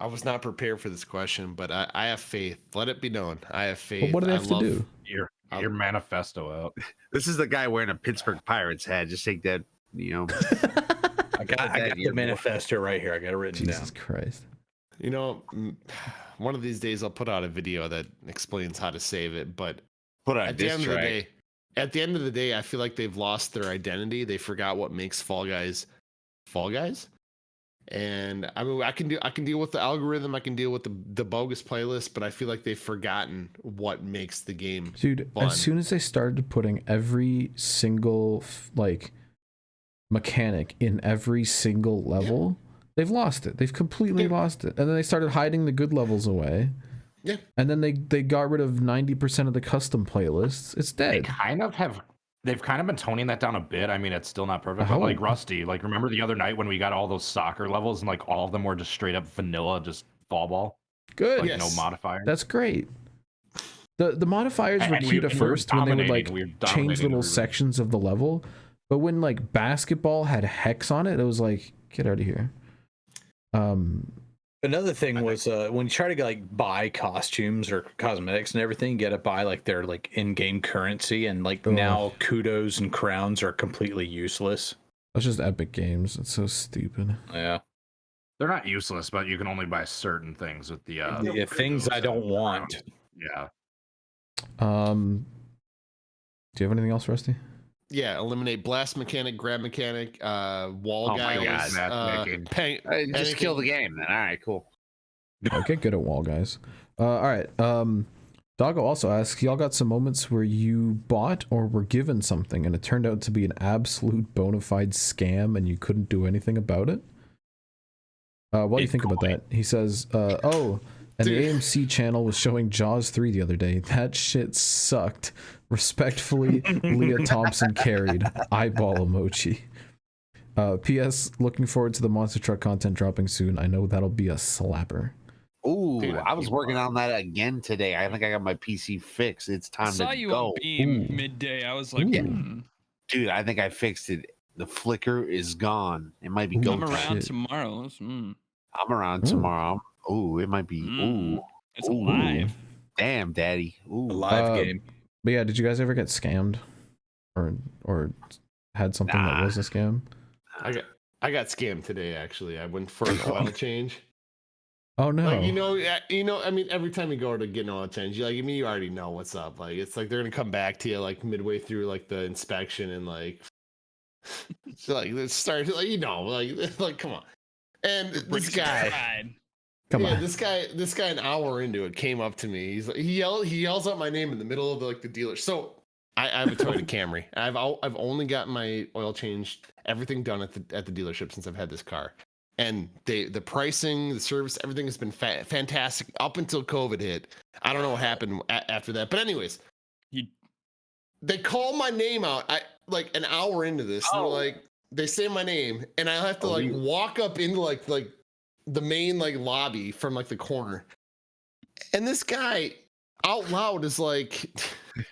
I was not prepared for this question, but I have faith. Let it be known. I have faith. But what do they have to do? Your manifesto out. This is the guy wearing a Pittsburgh Pirates hat. Just take that, I got the manifesto right here. I got it written Jesus down. Christ. One of these days I'll put out a video that explains how to save it. But Put on at the end of the day, I feel like they've lost their identity. They forgot what makes Fall Guys. And I mean, I can deal with the algorithm. I can deal with the bogus playlist, but I feel like they've forgotten what makes the game. Dude, fun. as soon as they started putting every single mechanic in every single level, they've lost it. They've completely lost it. And then they started hiding the good levels away. Yeah. And then they got rid of 90% of the custom playlists. It's dead. They've kind of been toning that down a bit. I mean, it's still not perfect. But like Rusty, like remember the other night when we got all those soccer levels and like all of them were just straight up vanilla, just fall ball. Good. Like no modifiers. That's great. The modifiers were cute at first when they would like change little sections of the level, but when like basketball had hex on it, it was like, get out of here. Another thing was when you try to like buy costumes or cosmetics and everything, you got to buy like their like in-game currency, and like now kudos and crowns are completely useless. That's just Epic Games. It's so stupid. Yeah, they're not useless, but you can only buy certain things with the things I don't want. Yeah. Do you have anything else, Rusty? Yeah, eliminate blast mechanic, grab mechanic, wall guys. Just kill the game then. All right, cool. Okay, good at wall guys. All right. Doggo also asks, y'all got some moments where you bought or were given something and it turned out to be an absolute bona fide scam and you couldn't do anything about it? What do you think about that? He says, and the AMC channel was showing Jaws 3 the other day. That shit sucked. Respectfully, Leah Thompson carried. Eyeball emoji. P.S. Looking forward to the monster truck content dropping soon. I know that'll be a slapper. Ooh, dude, I was working on that again today. I think I got my PC fixed. It's time to go. I saw you on Beam midday. I was like, dude, I think I fixed it. The flicker is gone. It might be go I'm around time. tomorrow. I'm around tomorrow. Ooh, it might be. It's live. Damn, daddy. Ooh, A live game. But yeah, did you guys ever get scammed, or had something that was a scam? I got scammed today. Actually, I went for an oil change. Oh no! Like, I mean, every time you go to get an oil change, you already know what's up. Like, it's like they're gonna come back to you like midway through like the inspection and like, so like it starts like come on. And this guy, this guy an hour into it came up to me. He yells out my name in the middle of the dealer. So I have a Toyota Camry. I've only got my oil changed, everything done at the dealership since I've had this car. And the pricing, the service, everything has been fantastic up until COVID hit. I don't know what happened after that. But anyways, they call my name out. Like an hour into this, they're like, they say my name, and I have to walk up into like the main lobby from the corner. And this guy out loud is like,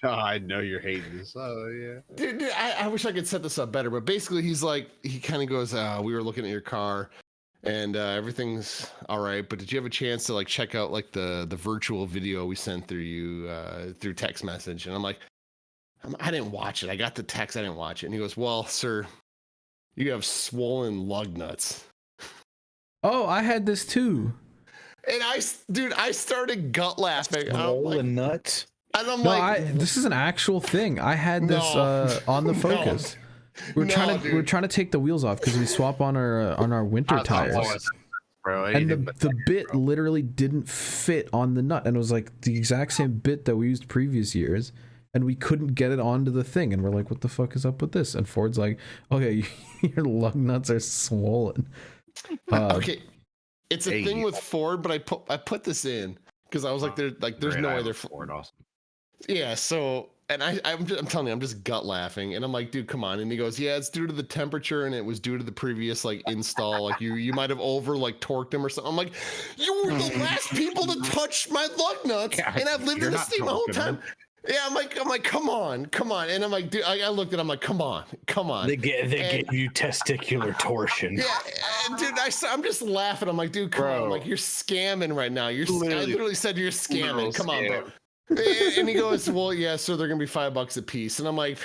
oh, I know you're hating this. Oh yeah. Dude, I wish I could set this up better, but basically he's like, he kind of goes, we were looking at your car and everything's all right, but did you have a chance to check out the virtual video we sent through you through text message? And I'm like, I didn't watch it. I got the text, I didn't watch it. And he goes, well, sir, You have swollen lug nuts. Oh, I had this too. And I started gut laughing. Swollen nuts. And I'm No, like, this is an actual thing. I had this on the Focus. We're trying to take the wheels off because we swap on our winter tires. Bro, And the bit literally didn't fit on the nut, and it was like the exact same bit that we used previous years, and we couldn't get it onto the thing. And we're like, what the fuck is up with this? And Ford's like, okay, your lug nuts are swollen. okay, it's a thing with Ford, but I put this in because I was like, there's no way they're Ford. Awesome. Yeah, so and I'm telling you, I'm just gut laughing, and I'm like, dude, come on. And he goes, yeah, it's due to the temperature, and it was due to the previous like install. Like you might have over like torqued him or something. I'm like, you were the last people to touch my lug nuts, and I've lived in the state my whole time. Yeah, I'm like, come on, and I'm like, dude, I looked at him, I'm like, come on. They gave you testicular torsion. Yeah, and dude, I'm just laughing. I'm like, dude, come on, I'm like, you're scamming right now. I literally said you're scamming. Come on, bro. And he goes, well, yeah, so they're gonna be $5 a piece. And I'm like,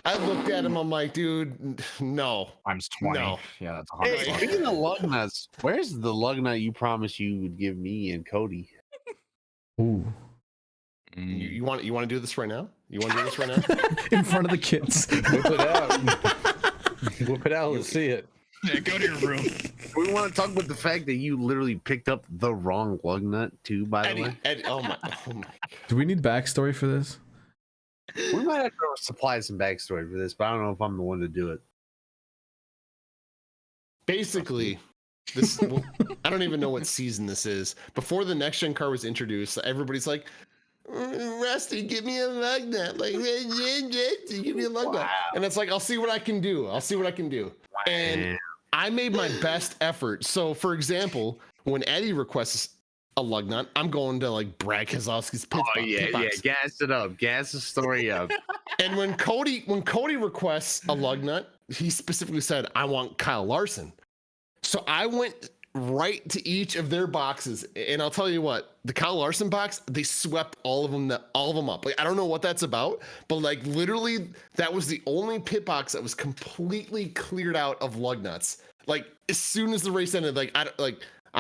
I looked at him, I'm like, dude, no. Times 20. No. Yeah, that's Hey, speaking of lug nuts, where's the lug nut you promised you would give me and Cody? Ooh. You want to do this right now? You want to do this right now? In front of the kids. Whip it out. Whip it out. Let's see it. Yeah, go to your room. We want to talk about the fact that you literally picked up the wrong lug nut too, by the way. Eddie, oh my God. Do we need backstory for this? We might have to supply some backstory for this, but I don't know if I'm the one to do it. Basically, I don't even know what season this is. Before the next gen car was introduced, everybody's like, Rusty, give me a lug nut. Like, give me a lug nut. And it's like, I'll see what I can do. And I made my best effort. So, for example, when Eddie requests a lug nut, I'm going to like Brad Keselowski's pit box. Yeah, gas it up, gas the story up. And when Cody requests a lug nut, he specifically said, I want Kyle Larson. So I went right to each of their boxes, and I'll tell you what, the Kyle Larson box, they swept all of them up. Like, I don't know what that's about, but like literally that was the only pit box that was completely cleared out of lug nuts. Like as soon as the race ended, I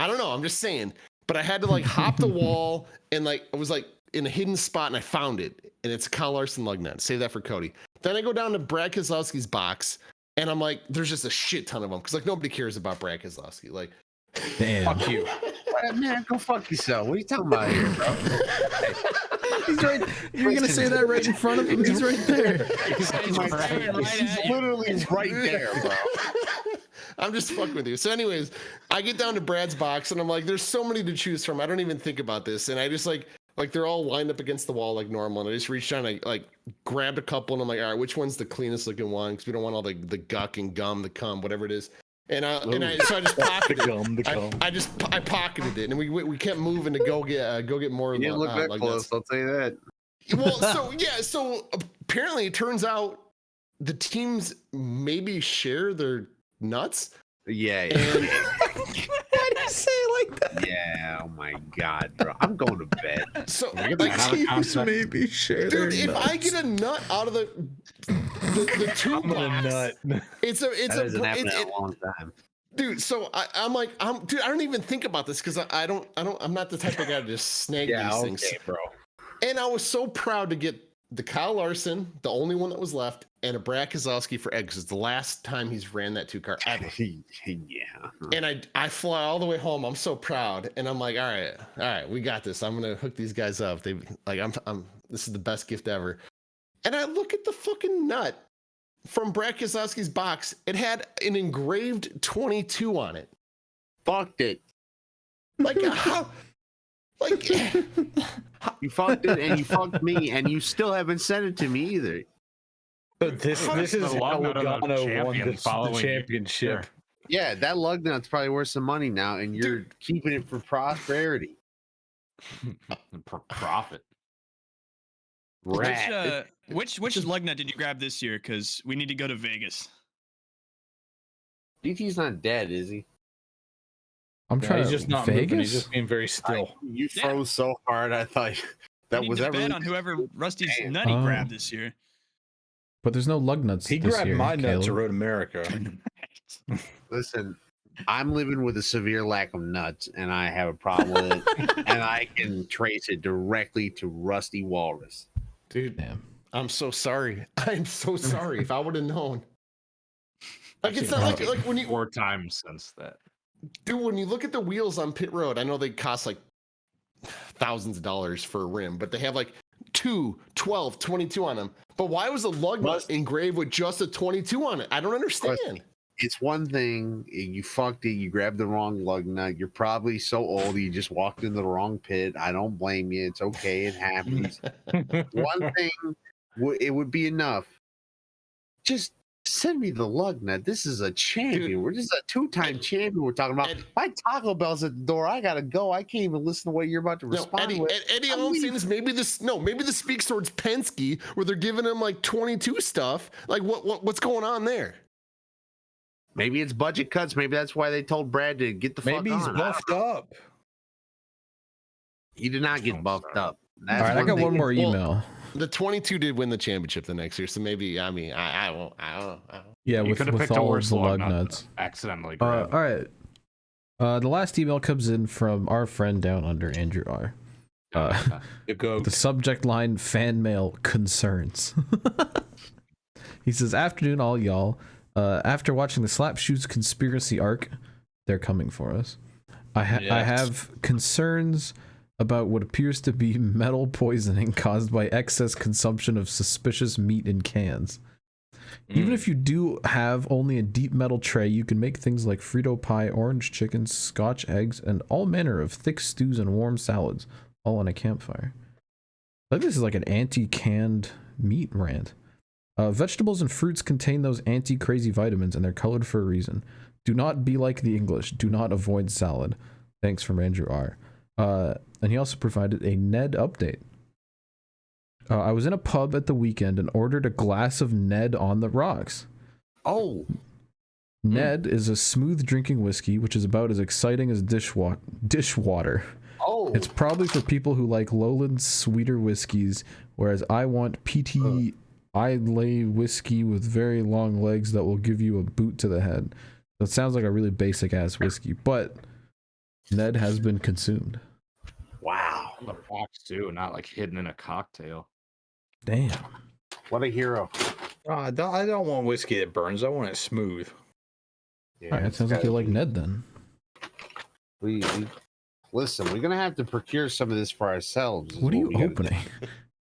don't know, I'm just saying, but I had to like hop the wall, and like I was like in a hidden spot, and I found it, and it's a Kyle Larson lug nut. Save that for Cody. Then I go down to Brad Keselowski's box, and I'm like, there's just a shit ton of them because like nobody cares about Brad Keselowski. Like, damn. Fuck you. Man, go fuck yourself. What are you talking about here, bro? He's right. You're gonna say that right in front of him. He's right there. He's literally right there, bro. I'm just fucking with you. So, anyways, I get down to Brad's box, and I'm like, there's so many to choose from. I don't even think about this, and I just like they're all lined up against the wall like normal, and I just reached down and I like grabbed a couple, and I'm like, all right, which one's the cleanest looking one? Because we don't want all the guck and gum, the cum, whatever it is. So I just pocketed it. I pocketed it, and we kept moving to go get more. You didn't look that close, I'll tell you that. Well, so apparently it turns out the teams maybe share their nuts. Yeah. And, Why do you say it like that? Yeah. Oh my God, bro. I'm going to bed. So The teams maybe share their dude, if nuts. I get a nut out of the two box, it's That hasn't happened in a long time. dude. So I'm like, dude, I don't even think about this because I'm not the type of guy to just snag these things, bro. And I was so proud to get the Kyle Larson, the only one that was left, and a Brad Keselowski for Ed, because it's the last time he's ran that 2-car ever. Yeah. And I fly all the way home. I'm so proud, and I'm like, all right, we got this. I'm gonna hook these guys up. They like, I'm. This is the best gift ever. And I look at the fucking nut from Brad Keselowski's box. It had an engraved 22 on it. Fucked it. Like how? Like You fucked it, and you fucked me, and you still haven't sent it to me either. But this is how Logano won the championship. Yeah, that lug nut's probably worth some money now, and you're keeping it for prosperity. Profit. Which lug nut did you grab this year? Because we need to go to Vegas. DT's not dead, is he? I'm trying. He's just not Vegas. moving. He's just being very still. You froze so hard, I thought that was ever. Bet on whoever Rusty's nut he grabbed this year. But there's no lug nuts. He this grabbed year, my nuts Caleb. at Road America. Listen, I'm living with a severe lack of nuts, and I have a problem with it, and I can trace it directly to Rusty Walrus. Dude, Damn. I'm so sorry. I'm so sorry. If I would have known. Like, it's not like when you 4 times since that. Dude, when you look at the wheels on pit road, I know they cost like thousands of dollars for a rim, but they have like 2, 12, 22 on them. But why was the lug nut engraved with just a 22 on it? I don't understand. It's one thing, you fucked it, you grabbed the wrong lug nut. You're probably so old, you just walked into the wrong pit. I don't blame you. It's okay. It happens. One thing, it would be enough. Just send me the lug nut. This is a champion. Dude, we're just a 2-time champion we're talking about. My Taco Bell's at the door. I gotta go. I can't even listen to what you're about to respond with. Eddie, all I'm saying is maybe this speaks towards Penske, where they're giving him like 22 stuff. Like what's going on there? Maybe it's budget cuts. Maybe that's why they told Brad to get the fuck on. Maybe he's buffed up. He did not get buffed up. That's All right, I got one more email. The 22 did win the championship the next year, so maybe I don't know. Yeah, You with could have picked a all worse the lug lug nut nuts. accidentally. All right. The last email comes in from our friend down under, Andrew R. The subject line: fan mail concerns. He says, "Afternoon, all y'all. After watching the Slap Shoes conspiracy arc, they're coming for us. I have concerns about what appears to be metal poisoning caused by excess consumption of suspicious meat in cans. Even if you do have only a deep metal tray, you can make things like Frito pie, orange chicken, Scotch eggs, and all manner of thick stews and warm salads, all on a campfire." I think this is like an anti-canned meat rant. Vegetables and fruits contain those anti-crazy vitamins, and they're colored for a reason. Do not be like the English. Do not avoid salad. Thanks from Andrew R. And he also provided a Ned update. I was in a pub at the weekend and ordered a glass of Ned on the rocks. Oh. Ned is a smooth drinking whiskey, which is about as exciting as dishwater. Oh. It's probably for people who like lowland sweeter whiskeys, whereas I want PT Islay whiskey with very long legs that will give you a boot to the head. So it sounds like a really basic ass whiskey, but Ned has been consumed. Wow. On the box too, not like hidden in a cocktail. Damn. What a hero. I don't want whiskey that burns. I want it smooth. Yeah, All right, it sounds like you like Ned then. We listen, we're going to have to procure some of this for ourselves. What are you opening?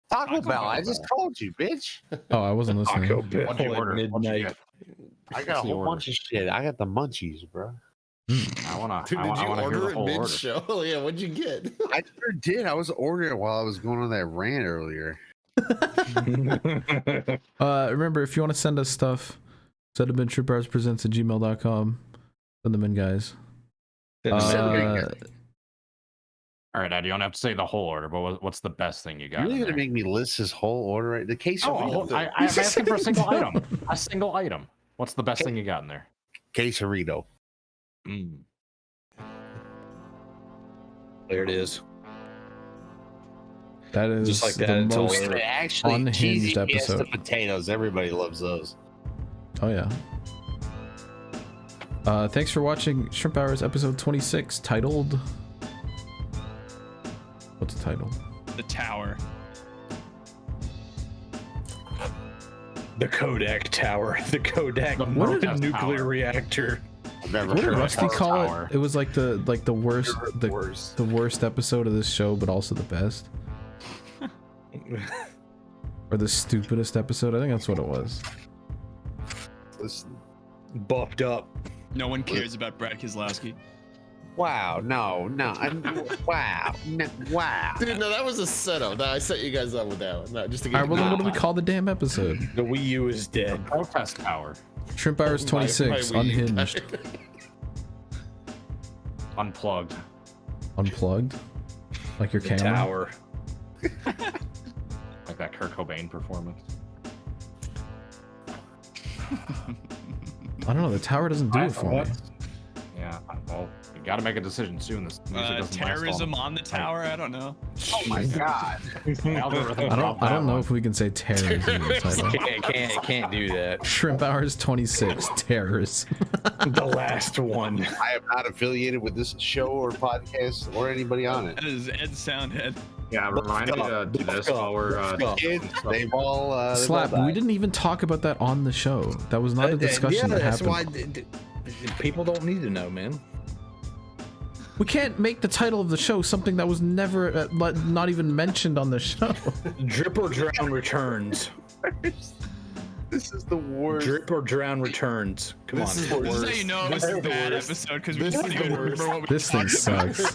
Taco Bell. I just told you, bitch. Oh, I wasn't listening. Taco Bell What'd you at order? What'd you midnight. get? I got a whole bunch of shit. I got the munchies, bro. I wanna. Dude, I did you wanna hear order the it whole order. mid-show? Yeah, what'd you get? I sure did. I was ordering it while I was going on that rant earlier. Remember, if you want to send us stuff, send them in ShrimpHoursPresents@gmail.com. Send them in, guys. All right, Eddie, you don't have to say the whole order, but what's the best thing you got? You're in going to there? make me list his whole order, right? The quesarito. I'm asking for a single item. A single item. What's the best thing you got in there? Quesarito. There it is. That is Just like the that, it's all most over. Actually, unhinged cheesy episode. pasta potatoes. Everybody loves those. Oh yeah. Thanks for watching Shrimp Hours episode 26, titled. What's the title? The Tower. The Kodak Tower. The Kodak What is nuclear tower? reactor. I've never What did heard of Rusty that. call Tower. it? It was like the worst, Worst. the worst episode of this show, but also the best, or the stupidest episode. I think that's what it was. Listen. Buffed up. No one cares about Brad Keselowski. Wow, no, wow, wow. Dude, no, that was a setup. I set you guys up with that one. No, just to get All right, well then, you what do we call the damn episode? The Wii U is dead. Protest tower. Shrimp Hours 26, my Wii U. unhinged, Unplugged. unplugged, like your The camera. tower. Like that Kurt Cobain performance. I don't know. The tower doesn't do it for me. Yeah, well, You gotta make a decision soon. This music doesn't terrorism on the tower. I don't know. Oh my god. I don't know if we can say terrorism in the title. Can't do that. Shrimp Hours 26 terrorists. The last one. I am not affiliated with this show or podcast or anybody on it. That is Ed Soundhead. Yeah, remind me to do this while we're Kids, they've all Slap, we didn't even talk about that on the show. That was not a discussion that that's happened. why people don't need to know, man. We can't make the title of the show something that was never, not even mentioned on the show. Drip or Drown returns. This is the worst. Drip or Drown returns. Come on. This is how you know it was a bad episode because we don't even remember what we This thing sucks.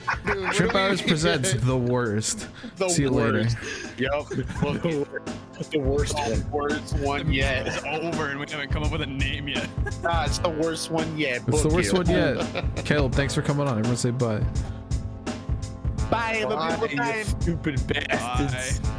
Shrimp Hours presents the worst. See you later. Yup. The worst one. Worst one yet. It's over and we haven't come up with a name yet. Nah, it's the worst one yet. It's the Book worst it. one yet. Caleb, thanks for coming on. Everyone say bye. Bye, Bye, everybody. you stupid bastards. Bye.